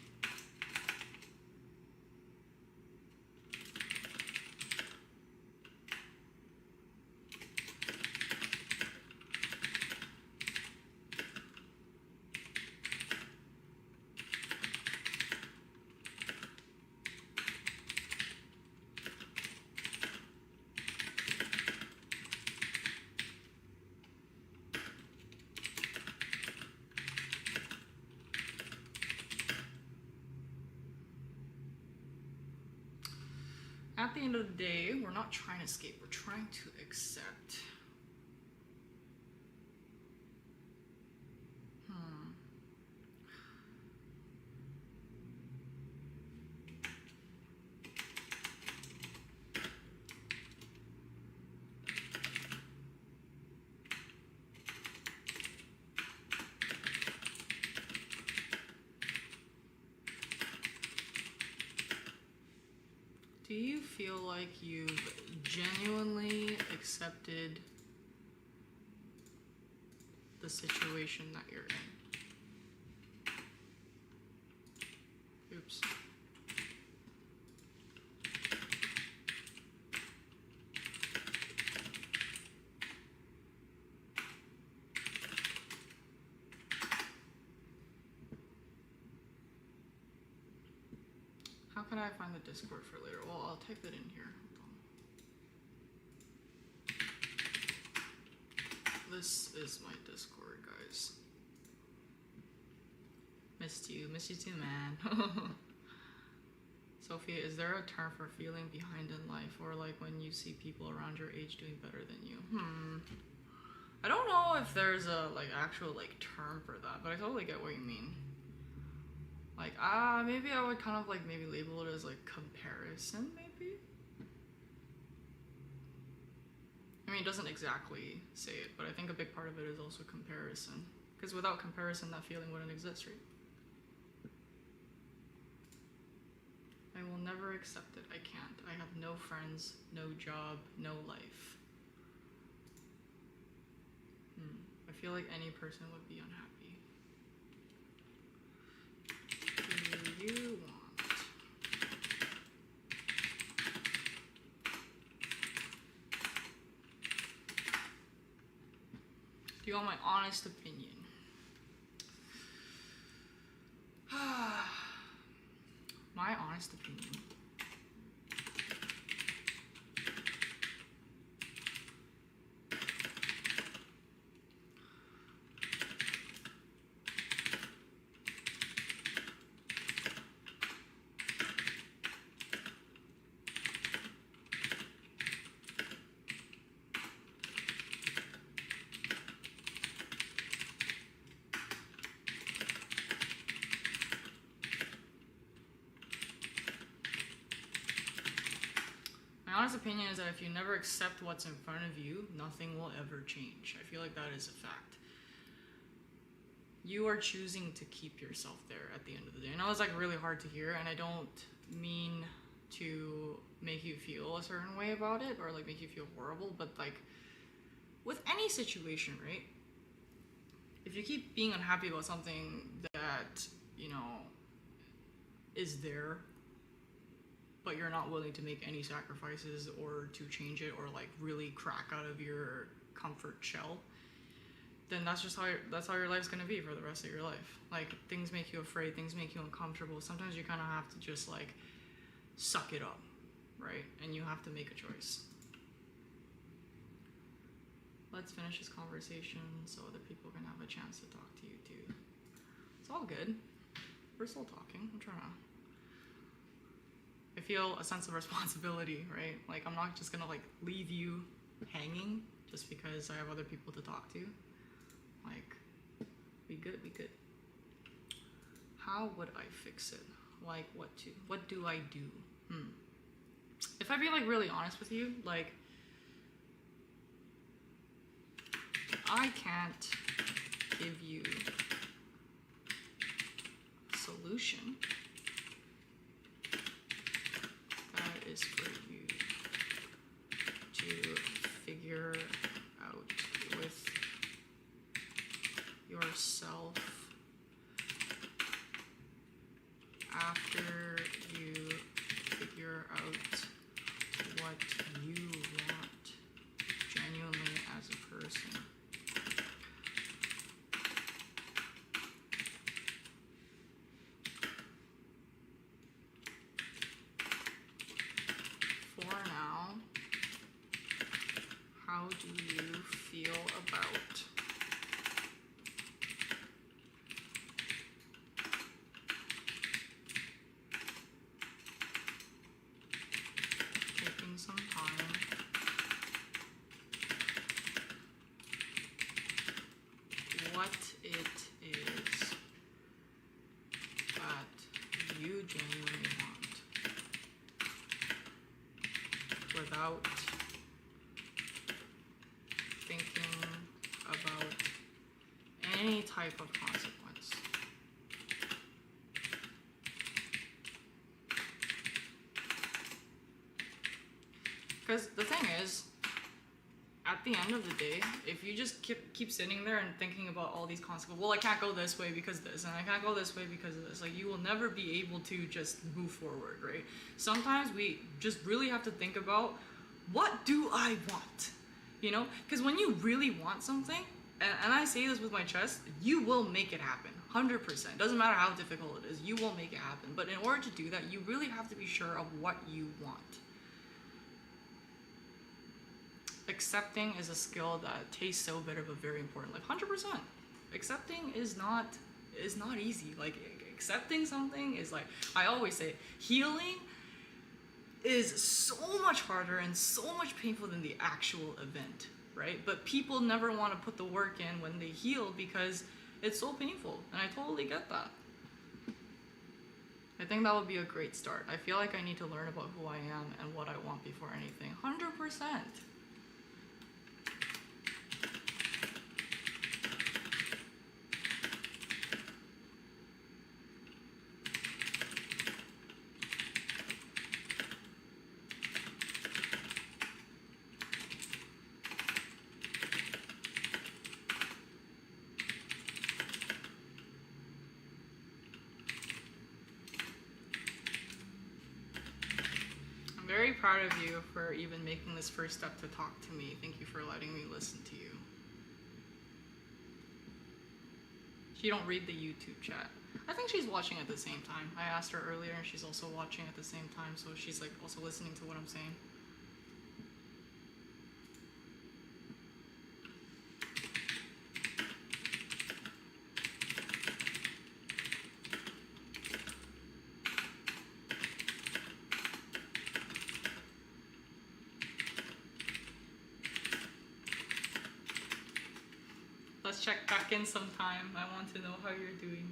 at the end of the day, we're not trying to escape, we're trying to accept. Do you feel like you've genuinely accepted the situation that you're in? Oops. How can I find the Discord for later? Well, I'll type it in here. Hold on. this is my Discord, guys. Missed you too, man. Sophia, is there a term for feeling behind in life, or like when you see people around your age doing better than you? I don't know if there's a like actual like term for that, but I totally get what you mean. Like, maybe I would kind of like maybe label it as like comparison, maybe? I mean, it doesn't exactly say it, but I think a big part of it is also comparison. Because without comparison, that feeling wouldn't exist, right? I will never accept it. I can't. I have no friends, no job, no life. I feel like any person would be unhappy. Do you want? Do you want my honest opinion? My honest opinion. My honest opinion is that if you never accept what's in front of you, nothing will ever change. I feel like that is a fact. You are choosing to keep yourself there at the end of the day. I know it's like really hard to hear, and I don't mean to make you feel a certain way about it or like make you feel horrible, but like with any situation, right? If you keep being unhappy about something that, you know, is there, but you're not willing to make any sacrifices or to change it or like really crack out of your comfort shell, then that's just how your life's gonna be for the rest of your life. Like, things make you afraid, things make you uncomfortable. Sometimes you kind of have to just like suck it up, right? And you have to make a choice. Let's finish this conversation so other people can have a chance to talk to you too. It's all good. We're still talking. I'm trying to. I feel a sense of responsibility, right? Like, I'm not just gonna like leave you hanging just because I have other people to talk to. Like, be good. How would I fix it? Like, what do I do? If I be like really honest with you, like, I can't give you a solution. That is for you to figure out with yourself after you figure out what you want genuinely as a person. For now, how do you feel about taking some time what it is that you genuinely want without thinking about any type of consequence? Because the thing is, at the end of the day, if you just keep sitting there and thinking about all these consequences, well, I can't go this way because of this, and I can't go this way because of this, like, you will never be able to just move forward, right? Sometimes we just really have to think about, what do I want? You know? Because when you really want something, and I say this with my chest, you will make it happen. 100%. Doesn't matter how difficult it is, you will make it happen. But in order to do that, you really have to be sure of what you want. accepting is a skill that tastes so bitter but very important. Like 100%. Accepting is not easy. Like accepting something is like, I always say, healing is so much harder and so much painful than the actual event, right? But people never want to put the work in when they heal because it's so painful, and I totally get that. I think that would be a great start. I feel like I need to learn about who I am and what I want before anything. 100%. Very proud of you for even making this first step to talk to me. Thank you for letting me listen to you. She don't read the YouTube chat. I think she's watching at the same time. I asked her earlier and she's also watching at the same time, so she's like also listening to what I'm saying. Let's check back in sometime. I want to know how you're doing.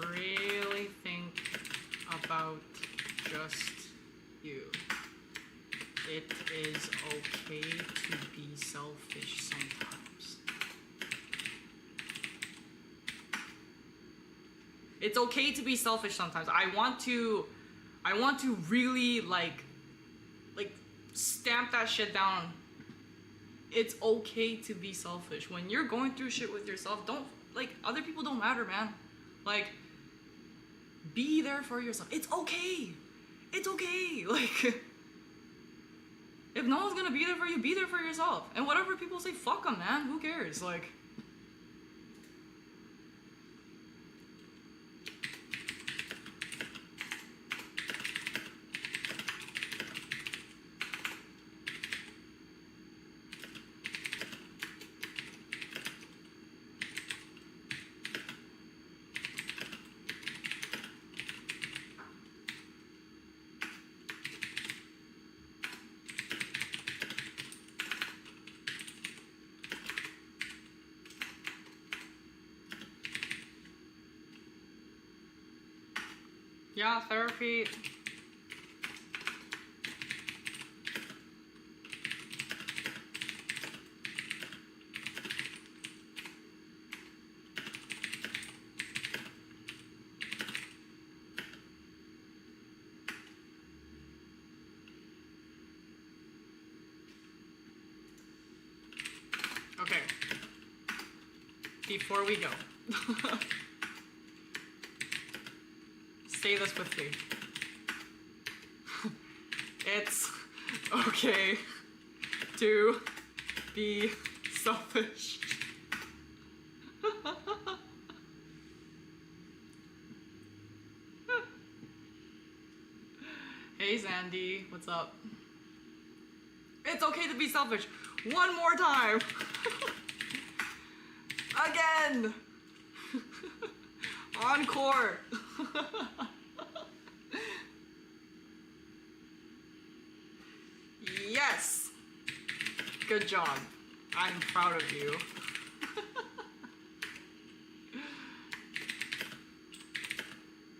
Really think about just you. It is okay to be selfish sometimes. It's okay to be selfish sometimes. I want to really like stamp that shit down. It's okay to be selfish. When you're going through shit with yourself, don't, like, other people don't matter, man. Like, be there for yourself. It's okay. It's okay. Like, if no one's gonna be there for you, be there for yourself. And whatever people say, fuck them, man. Who cares? Like, yeah, therapy. Okay. Before we go. Say this with me. It's okay to be selfish. Hey Zandy, what's up? It's okay to be selfish. One more time. Again. Encore. Yes. Good job. I'm proud of you.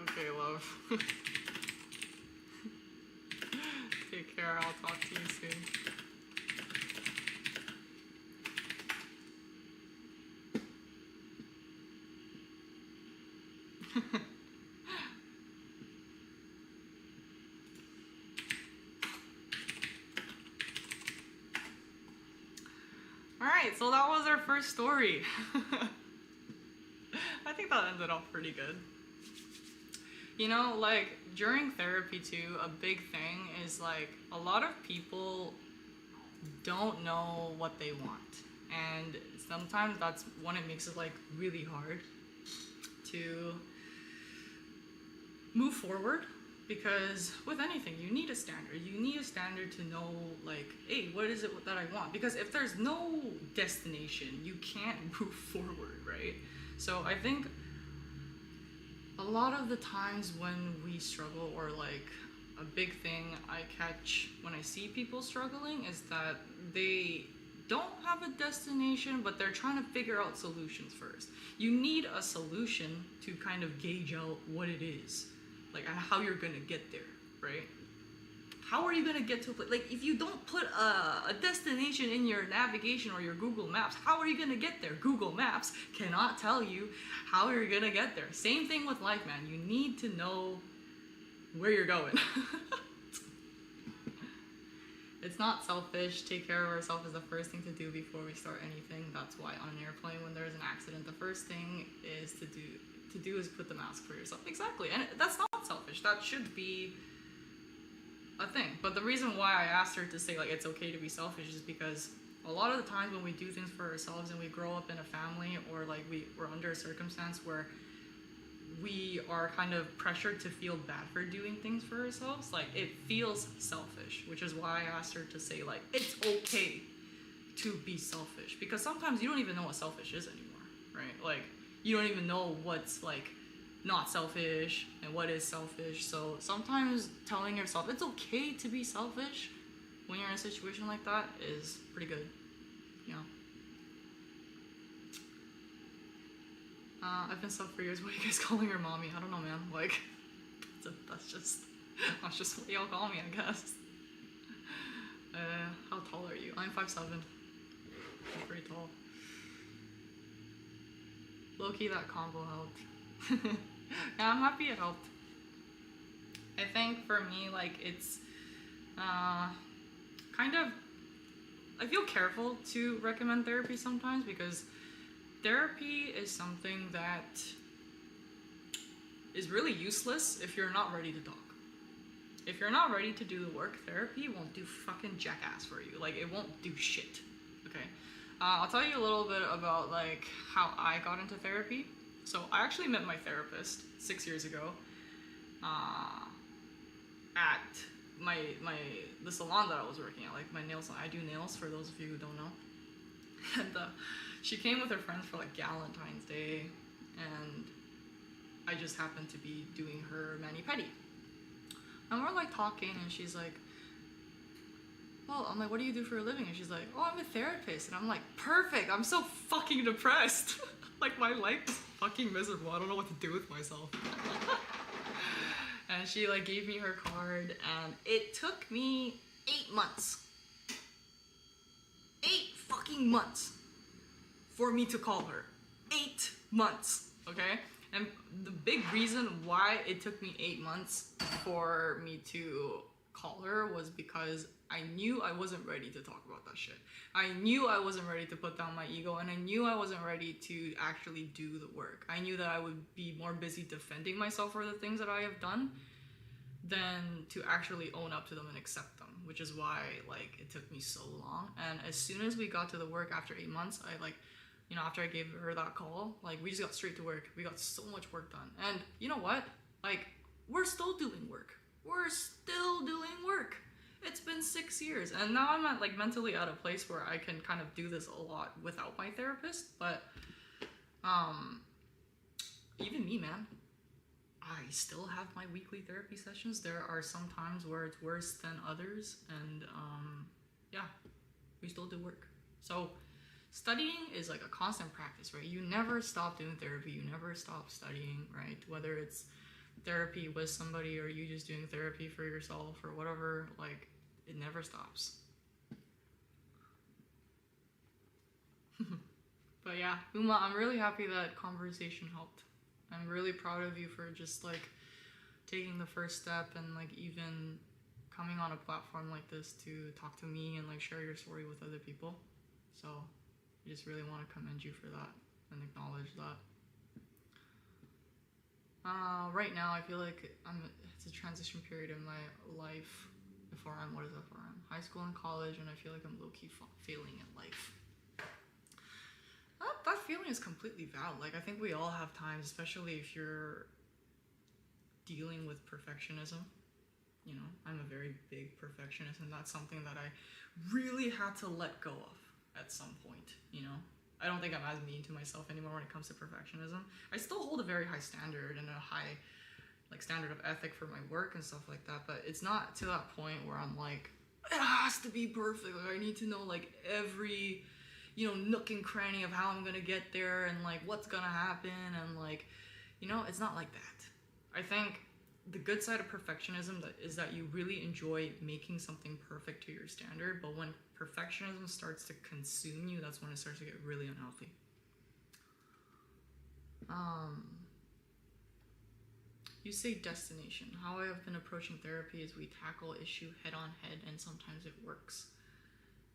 Okay, love. Take care. I'll talk to you soon. Alright, so that was our first story. I think that ended off pretty good. You know, like during therapy too, a big thing is like a lot of people don't know what they want. And sometimes that's when it makes it like really hard to move forward, because with anything you need a standard. You need a standard to know like, hey, what is it that I want? Because if there's no destination, you can't move forward, right? So I think a lot of the times when we struggle, or like a big thing I catch when I see people struggling, is that they don't have a destination, but they're trying to figure out solutions first. You need a solution to kind of gauge out what it is, like how you're gonna get there, right? How are you gonna get to a place? Like if you don't put a destination in your navigation or your Google Maps, how are you gonna get there? Google Maps cannot tell you how you're gonna get there. Same thing with life, man. You need to know where you're going. It's not selfish. Take care of ourselves is the first thing to do before we start anything. That's why on an airplane, when there's an accident, the first thing is to do is put the mask for yourself. Exactly. And that's not selfish. That should be a thing. But the reason why I asked her to say like it's okay to be selfish is because a lot of the times when we do things for ourselves and we grow up in a family, or like we're under a circumstance where we are kind of pressured to feel bad for doing things for ourselves, like it feels selfish, which is why I asked her to say like it's okay to be selfish, because sometimes you don't even know what selfish is anymore, right? Like you don't even know what's like not selfish and what is selfish. So sometimes telling yourself it's okay to be selfish when you're in a situation like that is pretty good, you know. I've been stuck for years. What are you guys calling her, mommy? I don't know, man. Like, that's just what y'all call me, I guess. How tall are you? I'm 5'7". I'm pretty tall. Low-key, that combo helped. Yeah, I'm happy it helped. I think for me, like, it's kind of, I feel careful to recommend therapy sometimes, because therapy is something that is really useless if you're not ready to talk. If you're not ready to do the work, therapy won't do fucking jackass for you. Like, it won't do shit, okay? I'll tell you a little bit about, like, how I got into therapy. So, I actually met my therapist 6 years ago at the salon that I was working at, like, my nail salon. I do nails, for those of you who don't know. And, she came with her friends for like Valentine's Day, and I just happened to be doing her mani-pedi. And we're like talking, and she's like, well, I'm like, what do you do for a living? And she's like, oh, I'm a therapist. And I'm like, perfect, I'm so fucking depressed. Like my life is fucking miserable. I don't know what to do with myself. And she like gave me her card, and it took me 8 months. 8 fucking months. For me to call her. 8 months, okay? And the big reason why it took me 8 months for me to call her was because I knew I wasn't ready to talk about that shit. I knew I wasn't ready to put down my ego, and I knew I wasn't ready to actually do the work. I knew that I would be more busy defending myself for the things that I have done than to actually own up to them and accept them, which is why like it took me so long. And as soon as we got to the work after 8 months, I like, you know, after I gave her that call, like, we just got straight to work. We got so much work done. And you know what? Like, we're still doing work. We're still doing work. It's been 6 years. And now I'm at, like, mentally at a place where I can kind of do this a lot without my therapist. But, even me, man. I still have my weekly therapy sessions. There are some times where it's worse than others. And, yeah, we still do work. So, studying is like a constant practice, right? You never stop doing therapy. You never stop studying, right? Whether it's therapy with somebody or you just doing therapy for yourself or whatever, like, it never stops. But yeah, Uma, I'm really happy that conversation helped. I'm really proud of you for just like taking the first step and like even coming on a platform like this to talk to me and like share your story with other people. So I just really want to commend you for that and acknowledge that. Right now, I feel like it's a transition period in my life before I'm, what is that for? I'm high school and college, and I feel like I'm low-key failing at life. That feeling is completely valid. Like, I think we all have times, especially if you're dealing with perfectionism. You know, I'm a very big perfectionist, and that's something that I really had to let go of at some point, you know? I don't think I'm as mean to myself anymore when it comes to perfectionism. I still hold a very high standard and a high, like, standard of ethic for my work and stuff like that, but it's not to that point where I'm like, it has to be perfect. Like, I need to know, like, every, you know, nook and cranny of how I'm gonna get there and, like, what's gonna happen, and, like, you know, it's not like that. I think the good side of perfectionism is that you really enjoy making something perfect to your standard, but when perfectionism starts to consume you, that's when it starts to get really unhealthy. You say destination. How I have been approaching therapy is we tackle issue head on head, and sometimes it works.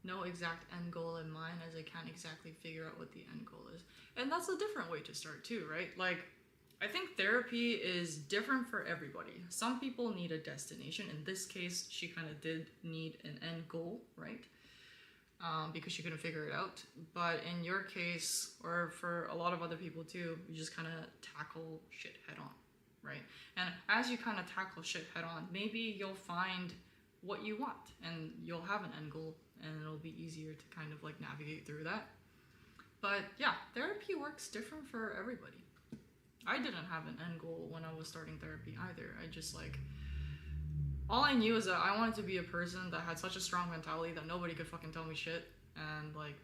No exact end goal in mind, as I can't exactly figure out what the end goal is. And that's a different way to start too, right? Like, I think therapy is different for everybody. Some people need a destination. In this case, she kind of did need an end goal, right? Because she couldn't figure it out. But in your case, or for a lot of other people too, you just kind of tackle shit head on, right? And as you kind of tackle shit head on, maybe you'll find what you want, and you'll have an end goal, and it'll be easier to kind of like navigate through that. But yeah, therapy works different for everybody. I didn't have an end goal when I was starting therapy either. I just, like, all I knew is that I wanted to be a person that had such a strong mentality that nobody could fucking tell me shit, and, like,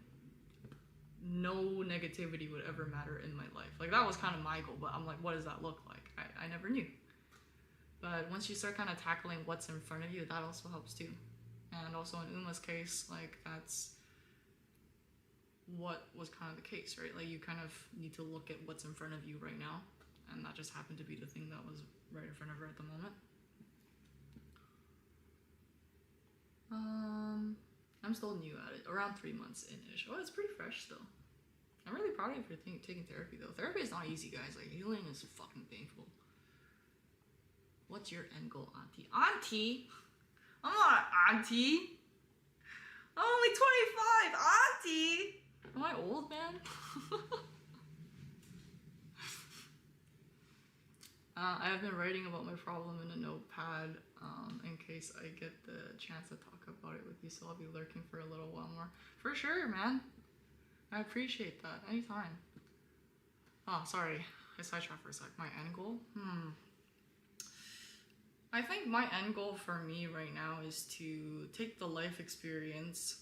no negativity would ever matter in my life. Like, that was kind of my goal, but I'm like, what does that look like? I never knew. But once you start kind of tackling what's in front of you, that also helps too. And also in Uma's case, like, that's what was kind of the case, right? Like, you kind of need to look at what's in front of you right now, and that just happened to be the thing that was right in front of her at the moment. I'm still new at it, around 3 months in-ish. Oh, it's pretty fresh still. I'm really proud of you for taking therapy though. Therapy is not easy, guys. Like, healing is fucking painful. What's your end goal, auntie? Auntie? I'm not an auntie. I'm only 25, auntie. Am I old, man? I have been writing about my problem in a notepad in case I get the chance to talk about it with you, so I'll be lurking for a little while more. For sure, man. I appreciate that. Anytime. Oh, sorry. I sidetracked for a sec. My end goal? I think my end goal for me right now is to take the life experience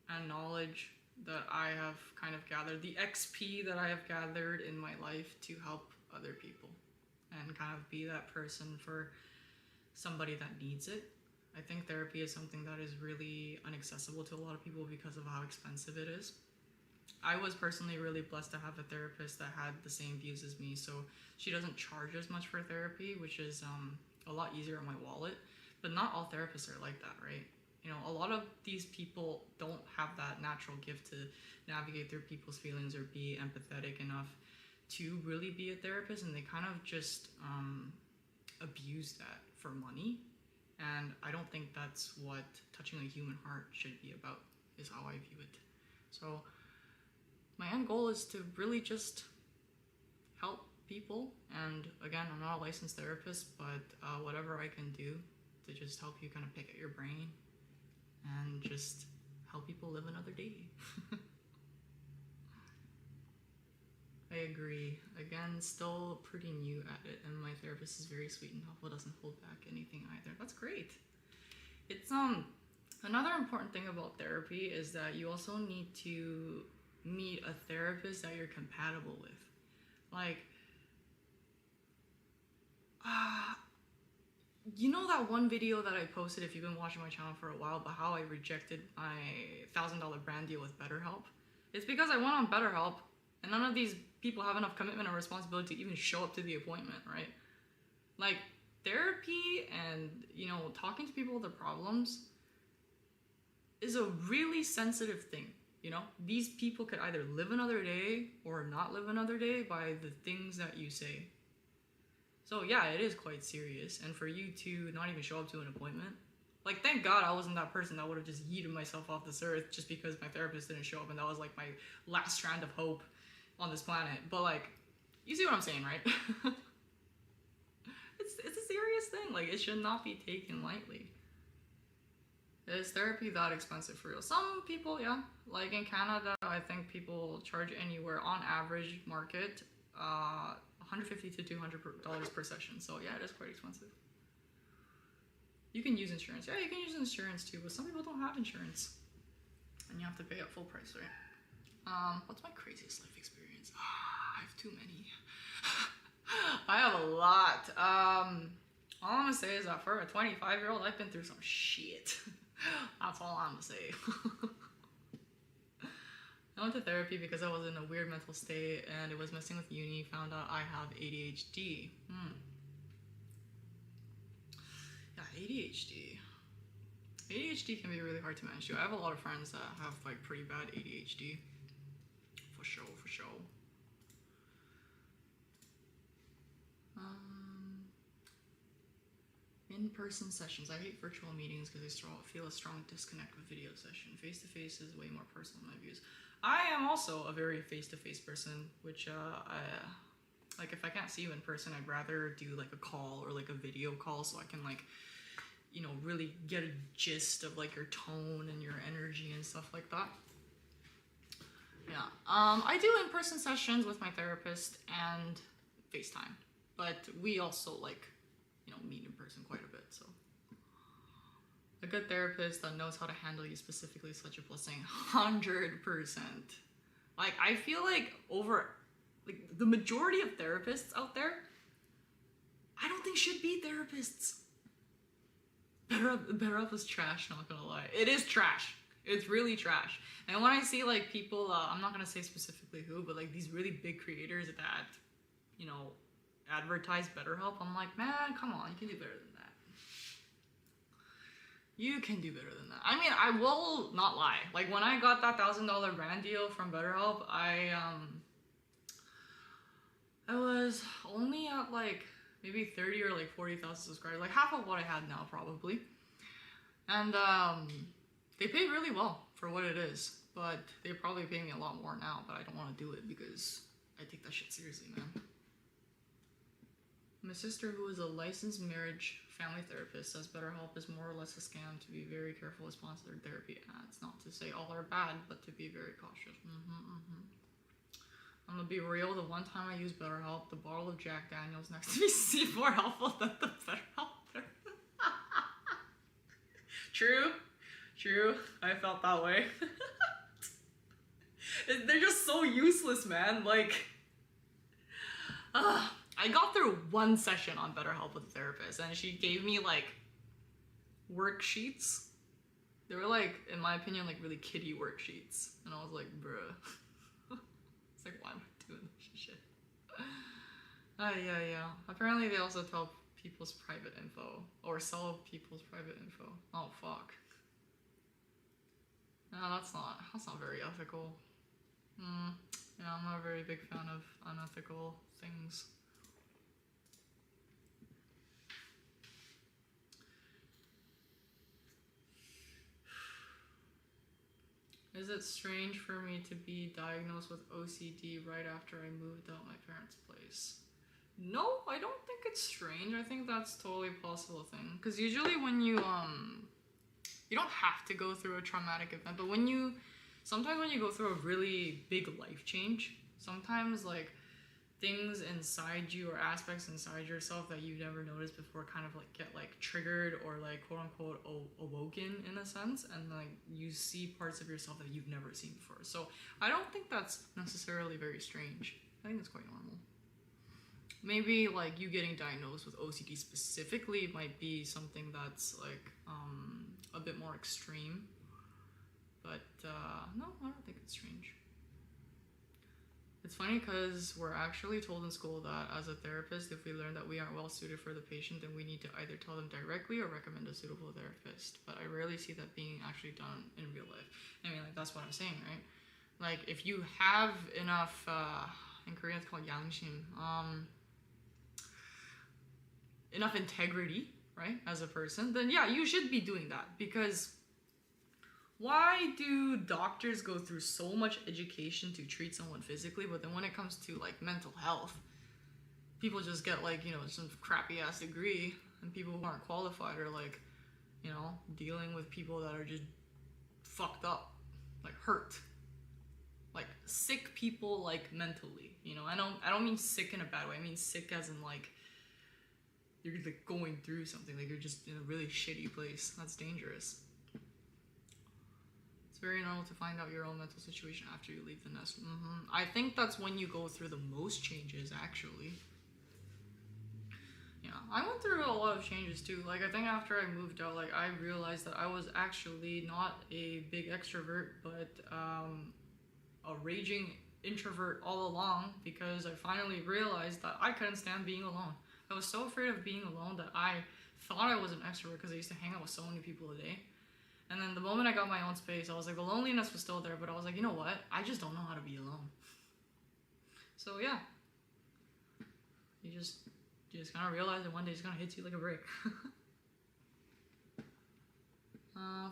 and knowledge that I have kind of gathered, the XP that I have gathered in my life, to help other people and kind of be that person for somebody that needs it. I think therapy is something that is really inaccessible to a lot of people because of how expensive it is. I was personally really blessed to have a therapist that had the same views as me, so she doesn't charge as much for therapy, which is a lot easier on my wallet. But not all therapists are like that, right? You know, a lot of these people don't have that natural gift to navigate through people's feelings or be empathetic enough to really be a therapist, and they kind of just abuse that for money. And I don't think that's what touching a human heart should be about, is how I view it. So my end goal is to really just help people. And again, I'm not a licensed therapist, but whatever I can do to just help you kind of pick at your brain and just help people live another day. I agree. Again, still pretty new at it, and my therapist is very sweet and helpful, doesn't hold back anything either. That's great. It's another important thing about therapy is that you also need to meet a therapist that you're compatible with. Like, you know that one video that I posted, if you've been watching my channel for a while, about how I rejected my $1,000 brand deal with BetterHelp? It's because I went on BetterHelp, and none of these people have enough commitment or responsibility to even show up to the appointment, right? Like, therapy and, you know, talking to people with their problems is a really sensitive thing, you know? These people could either live another day or not live another day by the things that you say. So yeah, it is quite serious. And for you to not even show up to an appointment, like, thank God I wasn't that person that would have just yeeted myself off this earth just because my therapist didn't show up and that was like my last strand of hope on this planet. But like, you see what I'm saying, right? It's a serious thing. Like, it should not be taken lightly. Is therapy that expensive for real? Some people, yeah. Like in Canada, I think people charge anywhere on average market $150 to $200 per session. So yeah, it is quite expensive. You can use insurance. Yeah, you can use insurance too, but some people don't have insurance. And you have to pay at full price, right? What's my craziest life experience? I have too many. I have a lot. All I'm gonna say is that for a 25-year-old, I've been through some shit. That's all I'm gonna say. I went to therapy because I was in a weird mental state and it was messing with uni. Found out I have ADHD. Yeah, ADHD. ADHD can be really hard to manage too. I have a lot of friends that have like pretty bad ADHD. For sure, for sure. In-person sessions. I hate virtual meetings because I feel a strong disconnect with video session. Face-to-face is way more personal in my views. I am also a very face-to-face person, which like if I can't see you in person, I'd rather do like a call or like a video call so I can like, you know, really get a gist of like your tone and your energy and stuff like that. Yeah. I do in-person sessions with my therapist and FaceTime, but we also like, you know, meet in person quite a bit. So a good therapist that knows how to handle you specifically is such a blessing. 100%. Like, I feel like like the majority of therapists out there, I don't think should be therapists. BetterHelp is trash, not gonna lie. It is trash. It's really trash. And when I see like people, I'm not gonna say specifically who, but like these really big creators that, you know, advertise BetterHelp, I'm like, man, come on, you can do better than that. You can do better than that. I mean, I will not lie. Like when I got that $1,000 brand deal from BetterHelp, I was only at like maybe 30 or like 40,000 subscribers, like half of what I had now probably. And they paid really well for what it is, but they probably pay me a lot more now, but I don't want to do it because I take that shit seriously, man. My sister, who is a licensed marriage family therapist, says BetterHelp is more or less a scam. To be very careful with sponsored therapy ads. Not to say all are bad, but to be very cautious. I'm gonna be real. The one time I used BetterHelp, the bottle of Jack Daniels next to me seemed more helpful than the BetterHelp. True. I felt that way. They're just so useless, man. Like, I got through one session on BetterHelp with a therapist, and she gave me like worksheets. They were like, in my opinion, like really kiddie worksheets, and I was like, bruh. It's like, why am I doing this shit? Yeah. Apparently, they also tell people's private info or sell people's private info. Oh fuck. No, that's not very ethical. Yeah, I'm not a very big fan of unethical things. Is it strange for me to be diagnosed with OCD right after I moved out my parents' place? No, I don't think it's strange. I think that's totally a possible thing. Because usually when you don't have to go through a traumatic event, but sometimes when you go through a really big life change, sometimes like things inside you or aspects inside yourself that you never noticed before kind of like get like triggered or like quote unquote awoken in a sense, and like you see parts of yourself that you've never seen before. So I don't think that's necessarily very strange. I think it's quite normal. Maybe like you getting diagnosed with OCD specifically might be something that's like a bit more extreme, but no, I don't think it's strange. It's funny because we're actually told in school that as a therapist, if we learn that we aren't well suited for the patient, then we need to either tell them directly or recommend a suitable therapist. But I rarely see that being actually done in real life. I mean, like, that's what I'm saying, right? Like, if you have enough, in Korean it's called yangshin, enough integrity, right, as a person, then yeah, you should be doing that. Because why do doctors go through so much education to treat someone physically, but then when it comes to like mental health, people just get like, you know, some crappy ass degree, and people who aren't qualified are like, you know, dealing with people that are just fucked up, like hurt, like sick people, like mentally, you know. I don't mean sick in a bad way. I mean sick as in like you're like going through something, like you're just in a really shitty place. That's dangerous. It's very normal to find out your own mental situation after you leave the nest. I think that's when you go through the most changes, actually. Yeah, I went through a lot of changes too. Like, I think after I moved out, like, I realized that I was actually not a big extrovert, but a raging introvert all along, because I finally realized that I couldn't stand being alone. I was so afraid of being alone that I thought I was an extrovert because I used to hang out with so many people a day. And then the moment I got my own space, I was like, the loneliness was still there, but I was like, you know what? I just don't know how to be alone. So yeah, you just kind of realize that one day it's gonna hit you like a brick.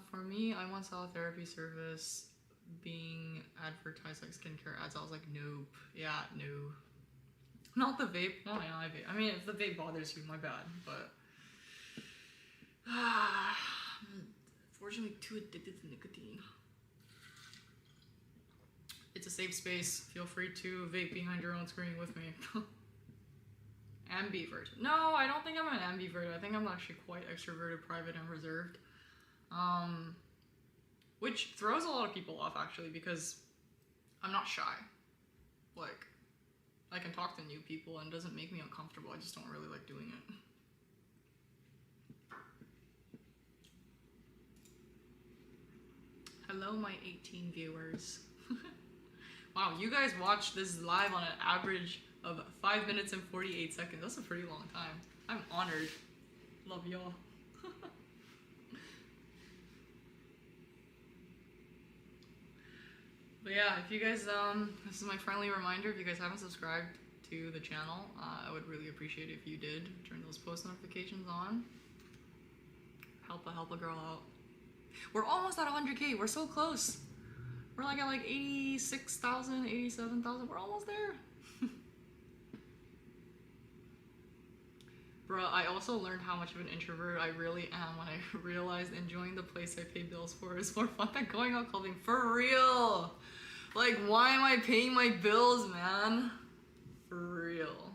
For me, I once saw a therapy service being advertised like skincare ads. I was like, nope. Yeah, no. Not the vape. Oh yeah, I vape. I mean, if the vape bothers you, my bad. But unfortunately, too addicted to nicotine. It's a safe space. Feel free to vape behind your own screen with me. Ambivert. No, I don't think I'm an ambivert. I think I'm actually quite extroverted, private, and reserved. Which throws a lot of people off, actually, because I'm not shy. Like, I can talk to new people and it doesn't make me uncomfortable. I just don't really like doing it. Hello, my 18 viewers. Wow, you guys watched this live on an average of 5 minutes and 48 seconds. That's a pretty long time. I'm honored. Love y'all. But yeah, if you guys, this is my friendly reminder, if you guys haven't subscribed to the channel, I would really appreciate it if you did. Turn those post notifications on. Help a girl out. We're almost at 100K. We're so close. We're like at like 86,000, 87,000. We're almost there. Bruh, I also learned how much of an introvert I really am when I realized enjoying the place I pay bills for is more fun than going out clubbing. For real! Like, why am I paying my bills, man? For real.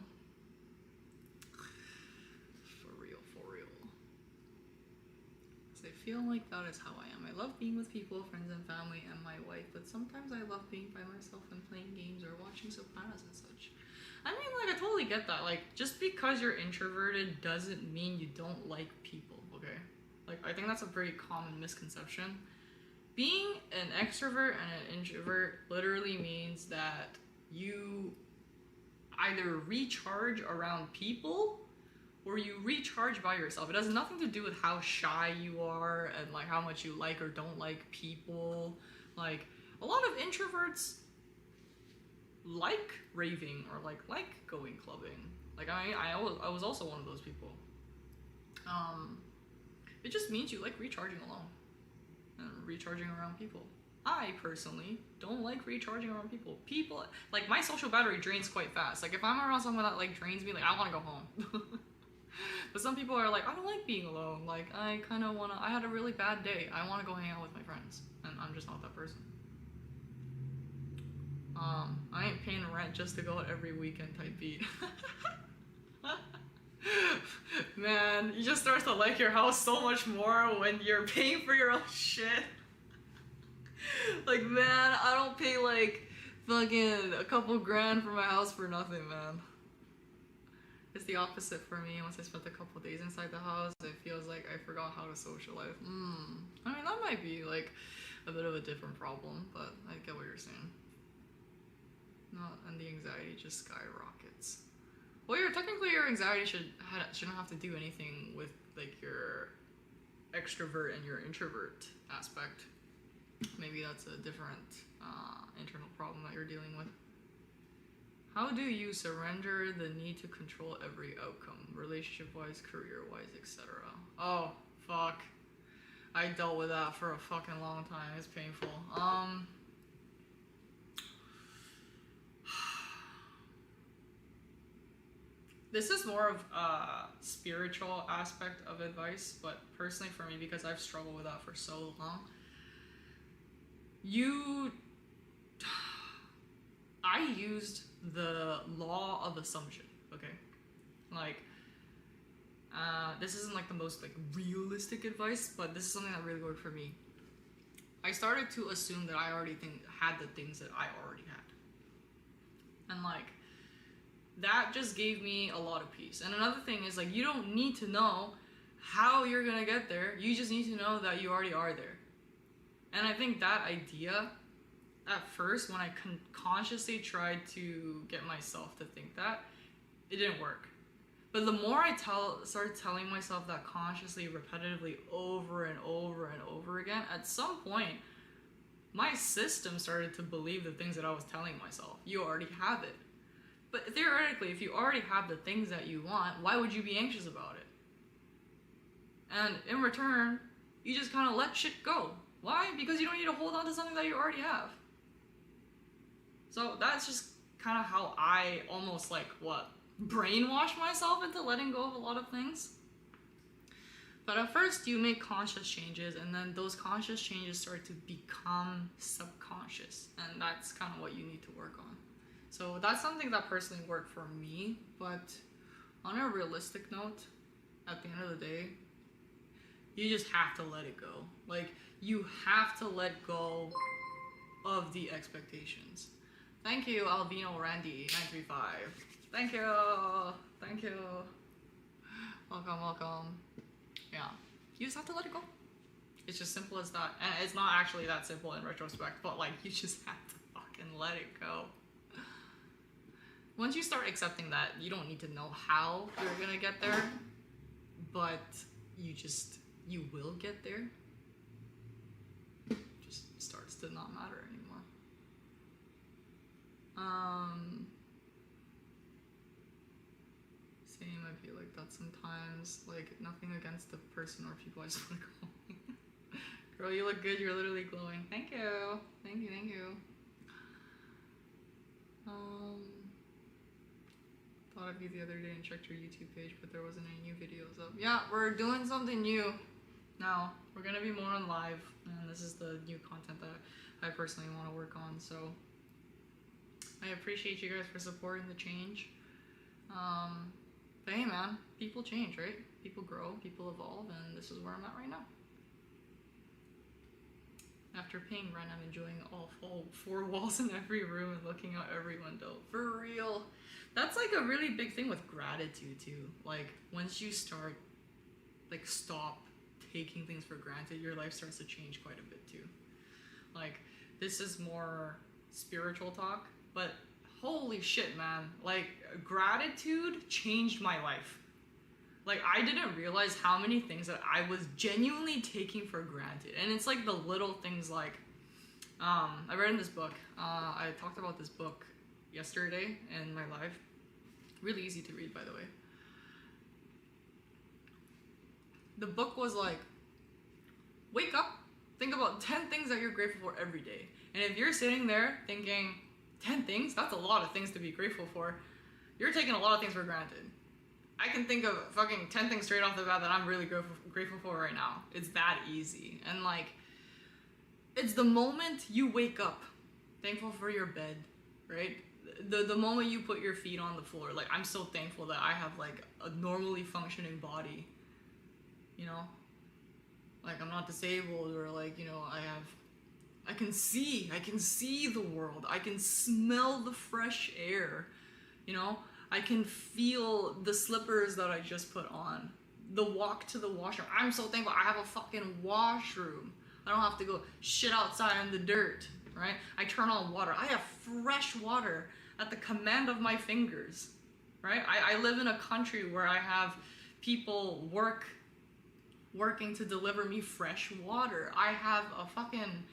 For real, for real. So I feel like that is how I am. I love being with people, friends and family, and my wife, but sometimes I love being by myself and playing games or watching Sopranos and such. I mean, like, I totally get that. Like, just because you're introverted doesn't mean you don't like people, okay? Like, I think that's a very common misconception. Being an extrovert and an introvert literally means that you either recharge around people or you recharge by yourself. It has nothing to do with how shy you are and, like, how much you like or don't like people. Like, a lot of introverts like raving or like going clubbing. Like, I was also one of those people. It just means you like recharging alone and recharging around people. I personally don't like recharging around people. People, like, my social battery drains quite fast. Like, if I'm around someone that like drains me, like, I want to go home. But some people are like, I don't like being alone. Like, I kind of want to, I had a really bad day. I want to go hang out with my friends. And I'm just not that person. I ain't paying rent just to go out every weekend type beat. Man, you just start to like your house so much more when you're paying for your own shit. Like, man, I don't pay like fucking a couple grand for my house for nothing, man. It's the opposite for me. Once I spent a couple days inside the house, it feels like I forgot how to socialize. I mean, that might be like a bit of a different problem, but I get what you're saying. And the anxiety just skyrockets. Well, technically your anxiety shouldn't have to do anything with like your extrovert and your introvert aspect. Maybe that's a different internal problem that you're dealing with. How do you surrender the need to control every outcome, relationship-wise, career-wise, etc.? Oh, fuck. I dealt with that for a fucking long time. It's painful. This is more of a spiritual aspect of advice, but personally for me, because I've struggled with that for so long, I used the law of assumption, okay? Like, this isn't like the most like realistic advice, but this is something that really worked for me. I started to assume that I already had the things that I already had. And like, that just gave me a lot of peace. And another thing is like, you don't need to know how you're gonna get there. You just need to know that you already are there. And I think that idea, at first, when I consciously tried to get myself to think that, it didn't work. But the more I started telling myself that consciously, repetitively, over and over and over again, at some point, my system started to believe the things that I was telling myself. You already have it. But theoretically, if you already have the things that you want, why would you be anxious about it? And in return, you just kind of let shit go. Why? Because you don't need to hold on to something that you already have. So that's just kind of how I almost like, brainwash myself into letting go of a lot of things. But at first you make conscious changes, and then those conscious changes start to become subconscious, and that's kind of what you need to work on. So that's something that personally worked for me, but on a realistic note, at the end of the day, you just have to let it go. Like, you have to let go of the expectations. Thank you, Albino Randy 935. Thank you. Thank you. Welcome. Yeah. You just have to let it go. It's just simple as that. And it's not actually that simple in retrospect, but like, you just have to fucking let it go. Once you start accepting that, you don't need to know how you're gonna get there, but you will get there. It just starts to not matter anymore. Same, I feel like that sometimes. Like, nothing against the person or people, I just want to go home. Girl, you look good, you're literally glowing. Thank you. Thank you. Thought of you the other day and checked your YouTube page, but there wasn't any new videos up. Yeah, we're doing something new now. We're gonna be more on live, and this is the new content that I personally want to work on, so I appreciate you guys for supporting the change. But hey man, people change, right? People grow, people evolve, and this is where I'm at right now. After paying rent, I'm enjoying all 4 walls in every room and looking out every window. For real. That's like a really big thing with gratitude too. Like, once you start, like, stop taking things for granted, your life starts to change quite a bit too. Like, this is more spiritual talk, but holy shit, man. Like, gratitude changed my life. Like, I didn't realize how many things that I was genuinely taking for granted. And it's like the little things like, I read in this book, I talked about this book yesterday in my live. Really easy to read, by the way. The book was like, wake up, think about 10 things that you're grateful for every day. And if you're sitting there thinking, 10 things? That's a lot of things to be grateful for. You're taking a lot of things for granted. I can think of fucking 10 things straight off the bat that I'm really grateful for right now. It's that easy. And like, it's the moment you wake up, thankful for your bed, right? The moment you put your feet on the floor, like, I'm so thankful that I have like a normally functioning body, you know? Like, I'm not disabled, or like, you know, I can see the world. I can smell the fresh air, you know? I can feel the slippers that I just put on. The walk to the washroom. I'm so thankful I have a fucking washroom. I don't have to go shit outside in the dirt, right? I turn on water. I have fresh water at the command of my fingers, right? I live in a country where I have people working to deliver me fresh water. I have a fucking,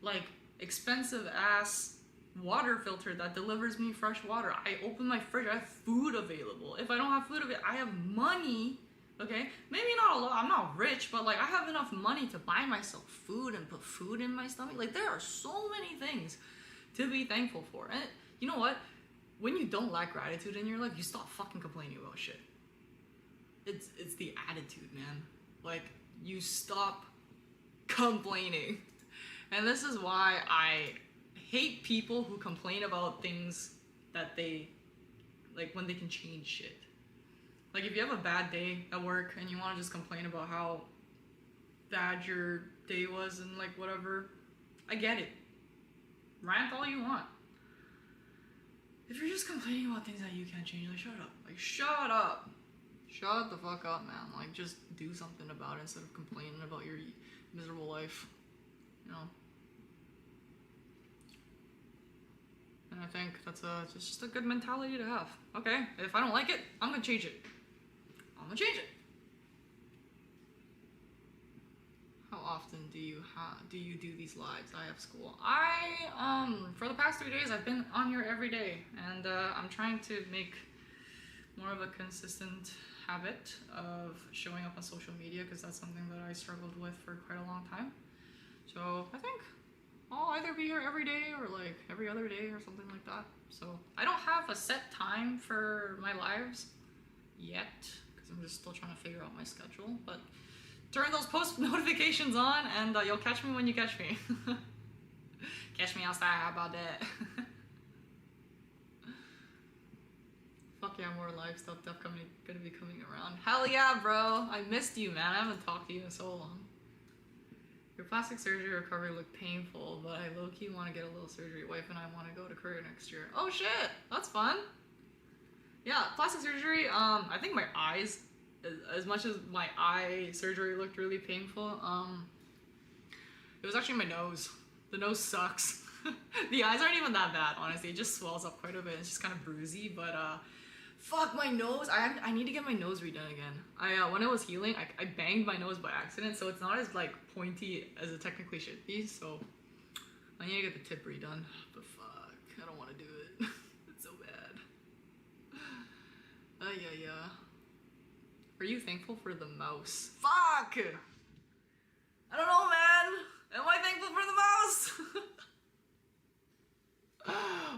like, expensive ass water filter that delivers me fresh water. I open my fridge, I have food available. If I don't have food available, I have money, okay? Maybe not a lot, I'm not rich, but like I have enough money to buy myself food and put food in my stomach. Like there are so many things to be thankful for. And you know what? When you don't lack gratitude in your life, you stop fucking complaining about shit. It's the attitude, man. Like you stop complaining. And this is why I hate people who complain about things that they, like when they can change shit. Like if you have a bad day at work and you want to just complain about how bad your day was and like whatever, I get it. Rant all you want. If you're just complaining about things that you can't change, like shut up. Like shut up. Shut the fuck up, man. Like just do something about it instead of complaining about your miserable life. You know? And I think that's just a good mentality to have. Okay, if I don't like it, I'm gonna change it. I'm gonna change it. How often do you do these lives? I have school. For the past 3 days, I've been on here every day, and I'm trying to make more of a consistent habit of showing up on social media because that's something that I struggled with for quite a long time. So I think I'll either be here every day or like every other day or something like that. So I don't have a set time for my lives yet because I'm just still trying to figure out my schedule. But turn those post notifications on and you'll catch me when you catch me. Catch me outside, how about that? Fuck yeah, more lifestyle stuff gonna be coming around. Hell yeah, bro. I missed you, man. I haven't talked to you in so long. Your plastic surgery recovery looked painful, but I low-key want to get a little surgery. Wife and I want to go to Korea next year. Oh shit, that's fun. Yeah, plastic surgery, I think my eyes, as much as my eye surgery looked really painful, it was actually my nose. The nose sucks. The eyes aren't even that bad, honestly. It just swells up quite a bit. It's just kind of bruisey, but fuck my nose. I need to get my nose redone again. When it was healing, I banged my nose by accident, so it's not as like pointy as it technically should be. So I need to get the tip redone. But fuck, I don't want to do it. It's so bad. Yeah. Are you thankful for the mouse? Fuck! I don't know, man. Am I thankful for the mouse?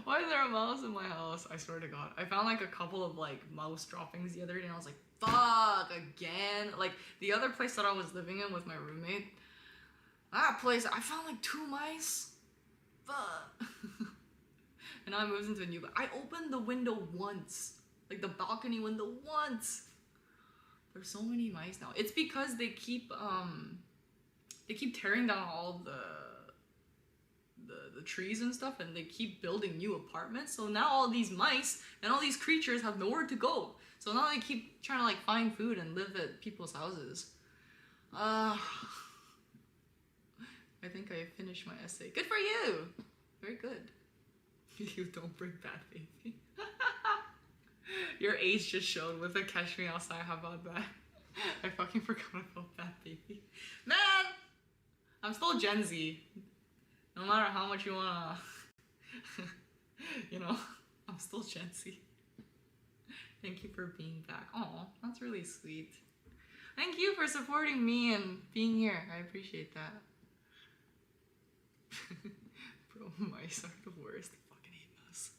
Why is there a mouse in my house? I swear to God. I found like a couple of like mouse droppings the other day and I was like, fuck, again? Like the other place that I was living in with my roommate, that place, I found like 2 mice. Fuck. And now I moved into a new, I opened the window once. Like the balcony window once. There's so many mice now. It's because they keep tearing down all the trees and stuff, and they keep building new apartments. So now all these mice and all these creatures have nowhere to go. So now they keep trying to like find food and live at people's houses. I think I finished my essay. Good for you. Very good. You don't bring bad baby. Your age just showed with the catch me outside. How about that? I fucking forgot about that baby. Man, I'm still Gen Z. No matter how much you wanna, you know, I'm still Gen Z. Thank you for being back. Oh, that's really sweet. Thank you for supporting me and being here. I appreciate that. Bro, mice are the worst. I fucking hate mice.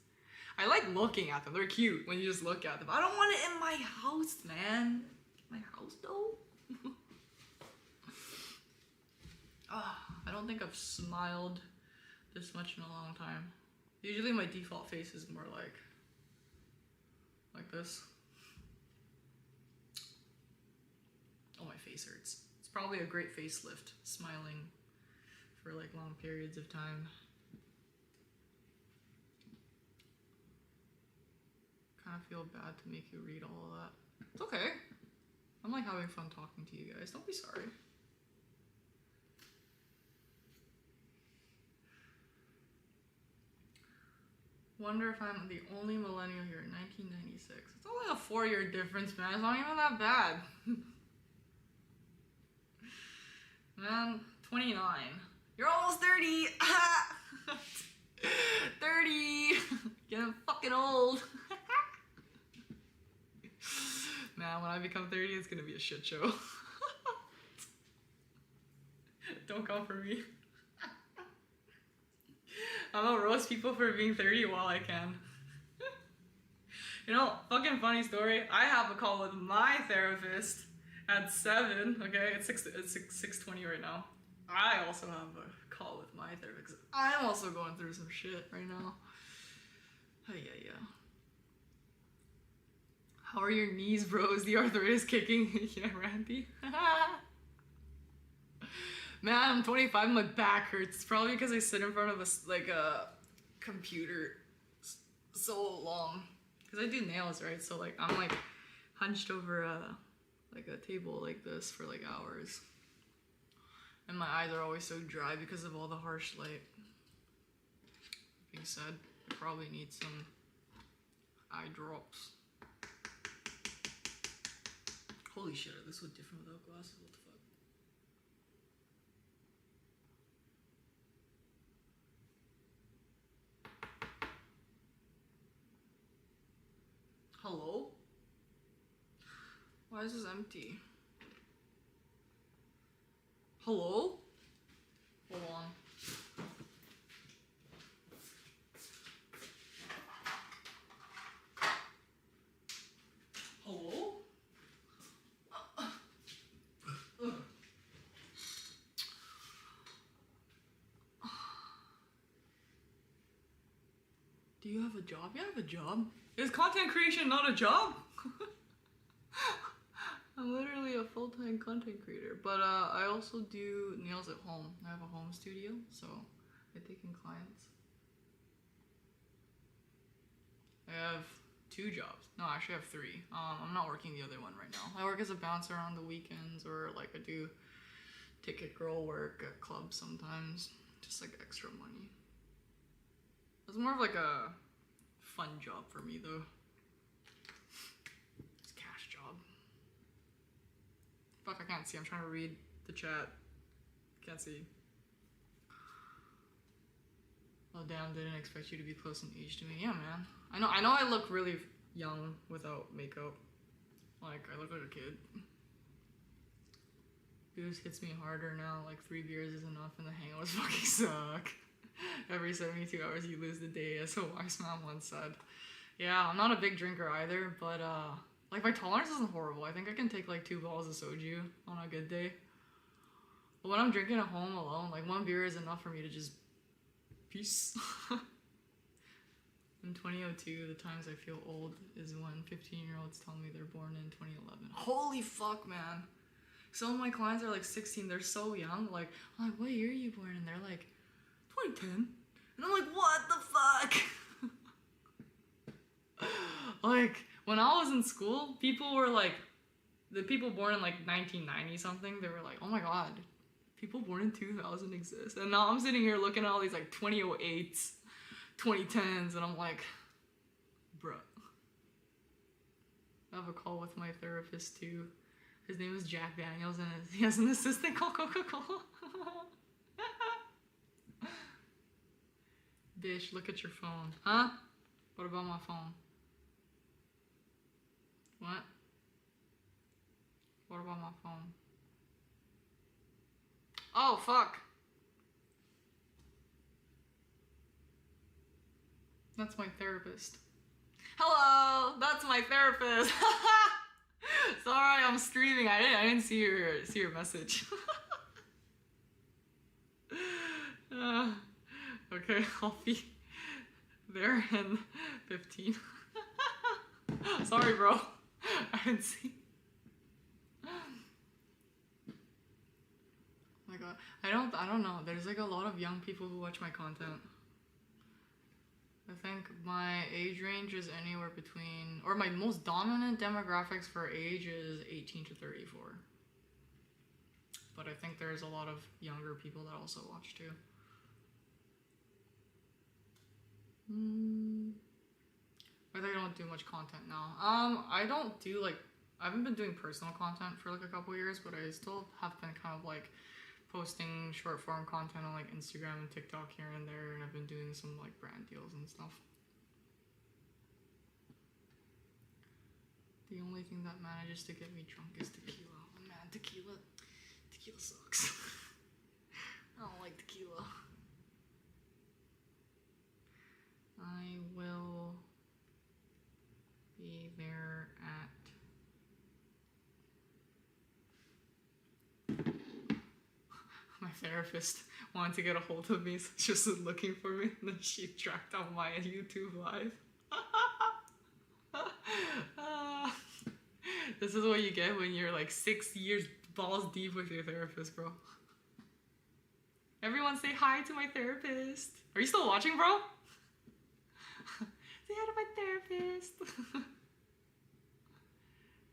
I like looking at them. They're cute when you just look at them. I don't want it in my house, man. My house, though? I don't think I've smiled this much in a long time. Usually my default face is more like this. Oh, my face hurts. It's probably a great facelift, smiling for like long periods of time. Kind of feel bad to make you read all of that. It's okay. I'm like having fun talking to you guys. Don't be sorry. Wonder if I'm the only millennial here in 1996. It's only a 4-year difference, man. It's not even that bad. Man, 29. You're almost 30. 30. I become 30, it's gonna be a shit show. Don't come for me. I'm gonna roast people for being 30 while I can. You know, fucking funny story. I have a call with my therapist at 7. Okay, it's 6:20 right now. I also have a call with my therapist. I'm also going through some shit right now. Yeah. How are your knees, bro? Is the arthritis kicking? Yeah, Randy. Man, I'm 25. My back hurts. It's probably because I sit in front of a computer so long. Because I do nails, right? So like I'm like hunched over a table like this for like hours. And my eyes are always so dry because of all the harsh light. Being said, I probably need some eye drops. Holy shit, this was different without glasses. What the fuck? Hello? Why is this empty? Hello? Hold on. Hello? Do you have a job? Yeah, I have a job. Is content creation not a job? I'm literally a full-time content creator, but I also do nails at home. I have a home studio, so I take in clients. I have 2 jobs. No, actually I have 3. I'm not working the other one right now. I work as a bouncer on the weekends, or like I do ticket girl work at clubs sometimes. Just like extra money. It's more of like a fun job for me though. It's a cash job. Fuck, I can't see. I'm trying to read the chat. Can't see. Oh damn, didn't expect you to be close in age to me. Yeah, man. I know I look really young without makeup. Like, I look like a kid. Booze hits me harder now. Like, 3 beers is enough and the hangovers fucking suck. Every 72 hours you lose the day, as a wise man once said. Yeah, I'm not a big drinker either, but like my tolerance isn't horrible. I think I can take like 2 bottles of soju on a good day. But when I'm drinking at home alone, like 1 beer is enough for me to just peace. In 2002, the times I feel old is when 15-year-olds tell me they're born in 2011. Holy fuck, man. Some of my clients are like 16, they're so young. Like, I'm like, what year are you born? And they're like, 2010. And I'm like, what the fuck? Like, when I was in school, people were like, the people born in like 1990 something, they were like, oh my god, people born in 2000 exist. And now I'm sitting here looking at all these like 2008s, 2010s, and I'm like, bruh. I have a call with my therapist too. His name is Jack Daniels, and he has an assistant called Coca-Cola. Bitch, look at your phone. Huh? What about my phone? What? What about my phone? Oh, fuck. That's my therapist. Hello, that's my therapist. Sorry, I'm streaming. I didn't see your message. Okay, I'll be there in 15. Sorry, bro. I didn't see. Oh my god. I don't know. There's like a lot of young people who watch my content. I think my age range is anywhere between, or my most dominant demographics for age is 18 to 34. But I think there's a lot of younger people that also watch too. I think I don't do much content now. I don't do like, I haven't been doing personal content for like a couple years, but I still have been kind of like posting short form content on like Instagram and TikTok here and there, and I've been doing some like brand deals and stuff. The only thing that manages to get me drunk is tequila. Oh, man, tequila sucks. I don't like tequila. I will be there at... My therapist wanted to get a hold of me, so she was looking for me, and then she tracked down my YouTube live. This is what you get when you're like 6 years balls deep with your therapist, bro. Everyone say hi to my therapist. Are you still watching, bro? Say hi to my therapist.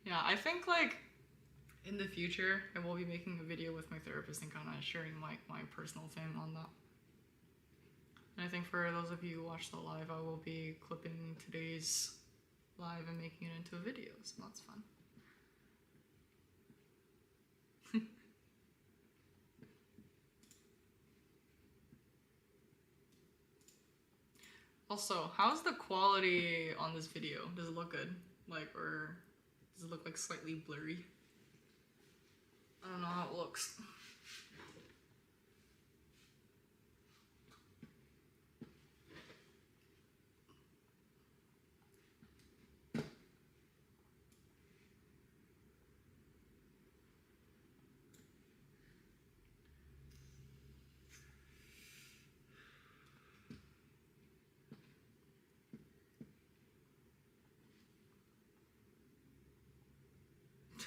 Yeah, I think like in the future I will be making a video with my therapist and kind of sharing my personal thing on that. And I think for those of you who watch the live, I will be clipping today's live and making it into a video, so that's fun. Also, how's the quality on this video? Does it look good? Like, or does it look like slightly blurry? I don't know how it looks.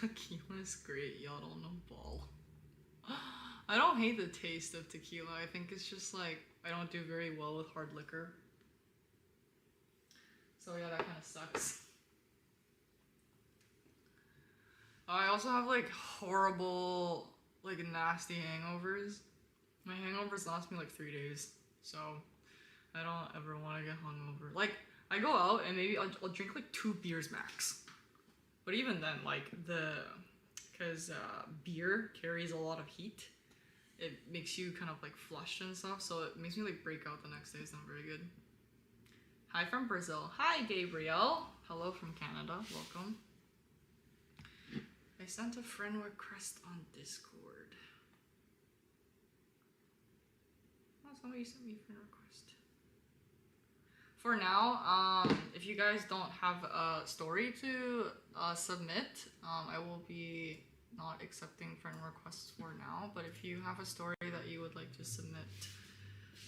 Tequila is great, y'all don't know ball. I don't hate the taste of tequila. I think it's just like, I don't do very well with hard liquor. So yeah, that kind of sucks. I also have like horrible, like nasty hangovers. My hangovers last me like 3 days. So I don't ever want to get hungover. Like, I go out and maybe I'll drink like 2 beers max. But even then, like because beer carries a lot of heat, it makes you kind of like flushed and stuff, so it makes me like break out the next day. It's not very good. Hi from Brazil. Hi, Gabriel. Hello from Canada. Welcome. I sent a friend request on Discord. Oh, somebody sent me a friend request. For now, if you guys don't have a story to submit, I will be not accepting friend requests for now. But if you have a story that you would like to submit,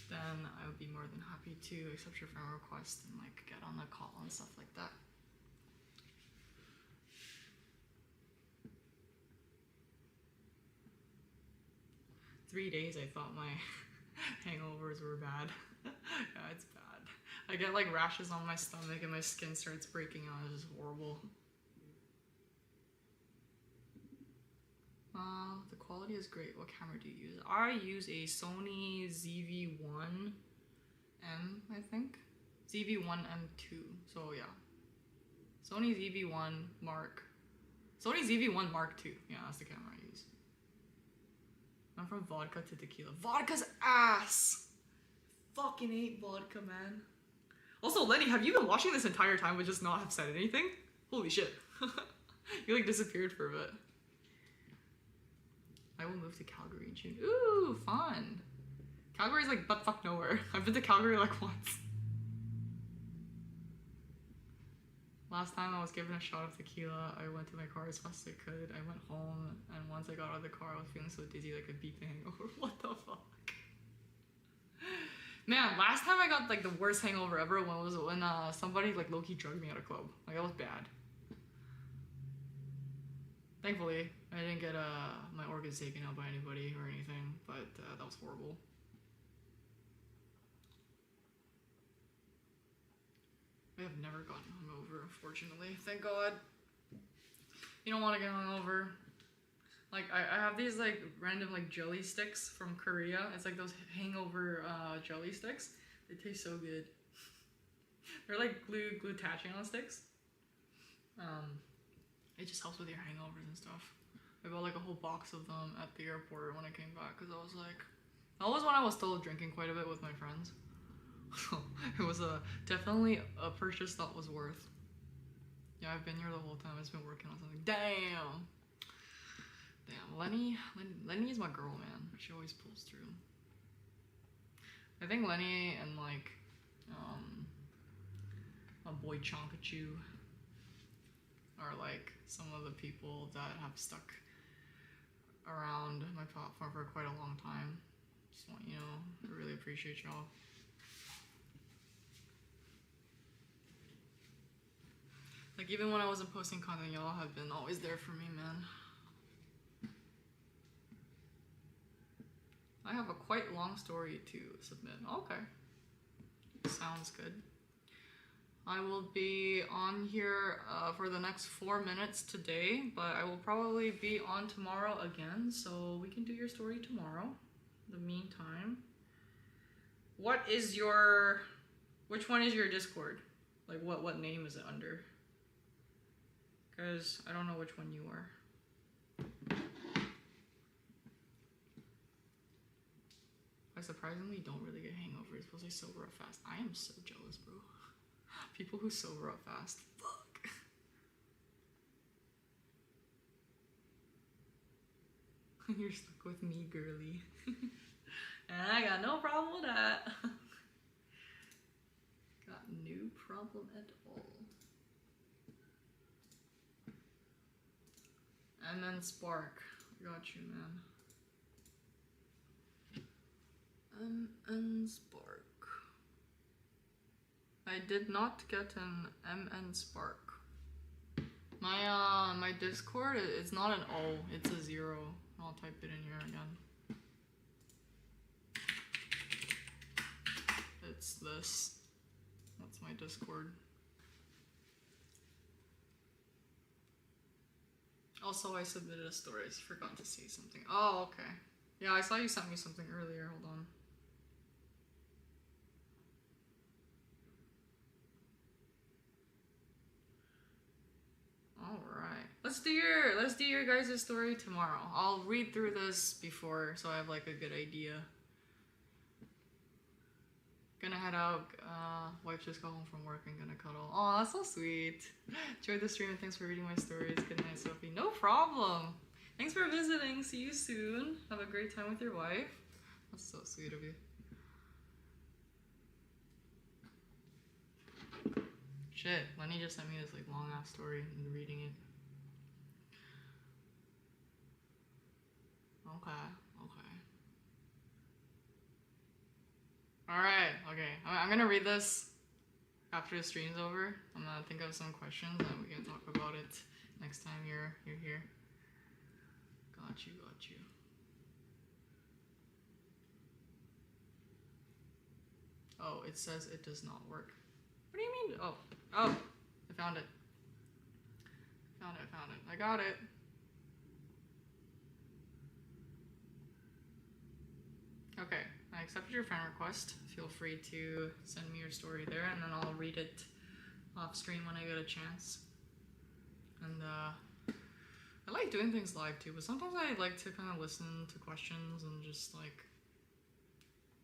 then I would be more than happy to accept your friend request and like get on the call and stuff like that. Three days I thought my hangovers were bad. Yeah, it's bad. I get like rashes on my stomach and my skin starts breaking out. It's just horrible. The quality is great. What camera do you use? I use a Sony ZV-1M, I think. ZV-1M2. So yeah. Sony ZV-1 Mark. Sony ZV-1 Mark II. Yeah, that's the camera I use. I'm from vodka to tequila. Vodka's ass! Fucking hate vodka, man. Also, Lenny, have you been watching this entire time but just not have said anything? Holy shit. You like disappeared for a bit. I will move to Calgary in June. Ooh, fun. Calgary's like butt fuck nowhere. I've been to Calgary like once. Last time I was given a shot of tequila, I went to my car as fast as I could. I went home, and once I got out of the car, I was feeling so dizzy like a beat the hangover. What the fuck? Man, last time I got like the worst hangover ever was when somebody like low-key drugged me at a club. Like, that was bad. Thankfully, I didn't get my organs taken out by anybody or anything, but that was horrible. I have never gotten hungover, unfortunately. Thank God. You don't want to get hungover. Like, I have these like random like jelly sticks from Korea. It's like those hangover jelly sticks. They taste so good. They're like glutathione sticks. It just helps with your hangovers and stuff. I bought like a whole box of them at the airport when I came back because I was like, that was when I was still drinking quite a bit with my friends. So it was definitely a purchase that was worth. Yeah, I've been here the whole time. I've been working on something. Damn. Lenny is my girl, man. She always pulls through. I think Lenny and like my boy Chonkachu are like some of the people that have stuck around my platform for quite a long time. Just want you to know, I really appreciate y'all. Like even when I wasn't posting content, y'all have been always there for me, man. I have a quite long story to submit. Okay. Sounds good. I will be on here for the next 4 minutes today, but I will probably be on tomorrow again, so we can do your story tomorrow. In the meantime, which one is your Discord? Like what name is it under? Because I don't know which one you are. I surprisingly don't really get hangovers because I sober up fast. I am so jealous, bro. People who sober up fast. Fuck. You're stuck with me, girly. And I got no problem with that. Got no problem at all. And then Spark. Got you, man. MN Spark. I did not get an MN Spark. My Discord it's not an O, it's a 0. I'll type it in here again. It's this. That's my Discord. Also, I submitted a story. I forgot to say something. Oh, okay. Yeah, I saw you sent me something earlier. Hold on. Alright. Let's do your guys' story tomorrow. I'll read through this before so I have like a good idea. Gonna head out. Wife just got home from work and gonna cuddle. Oh, that's so sweet. Enjoyed the stream and thanks for reading my stories. Good night, Sophie. No problem. Thanks for visiting. See you soon. Have a great time with your wife. That's so sweet of you. Shit, Lenny just sent me this like long ass story and reading it. Okay. Alright, okay. I'm gonna read this after the stream's over. I'm gonna think of some questions and we can talk about it next time you're here. Got you. Oh, it says it does not work. What do you mean? Oh, I found it. Found it. I got it. Okay, I accepted your friend request. Feel free to send me your story there and then I'll read it off screen when I get a chance. And I like doing things live too, but sometimes I like to kind of listen to questions and just like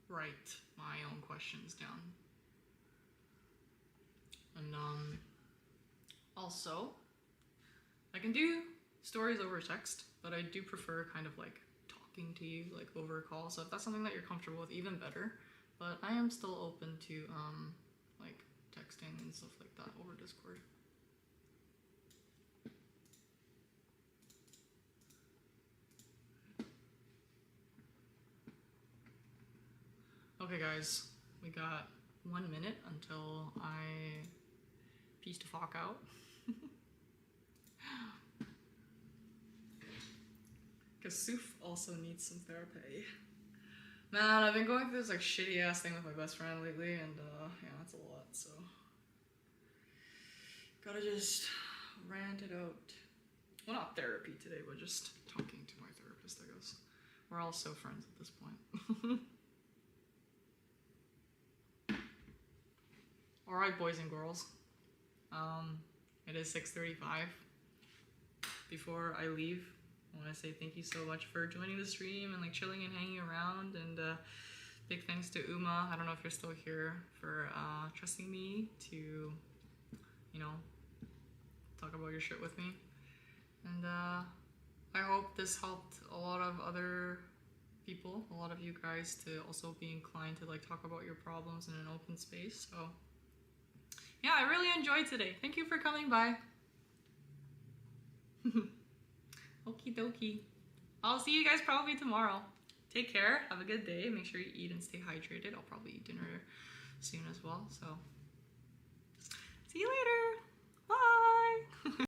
write my own questions down. And also, I can do stories over text, but I do prefer kind of like talking to you like over a call. So if that's something that you're comfortable with, even better. But I am still open to like texting and stuff like that over Discord. Okay guys, we got 1 minute until I peace the fuck out. Because Suf also needs some therapy. Man, I've been going through this like shitty ass thing with my best friend lately and yeah, that's a lot, so. Gotta just rant it out. Well, not therapy today, but just talking to my therapist, I guess. We're all so friends at this point. Alright, boys and girls. It is 6:35. Before I leave, I want to say thank you so much for joining the stream and like chilling and hanging around, and big thanks to Uma. I don't know if you're still here, for trusting me to, you know, talk about your shit with me. And I hope this helped a lot of other people, a lot of you guys, to also be inclined to like talk about your problems in an open space. So yeah, I really enjoyed today. Thank you for coming by. Okie dokie. I'll see you guys probably tomorrow. Take care. Have a good day. Make sure you eat and stay hydrated. I'll probably eat dinner soon as well. So see you later.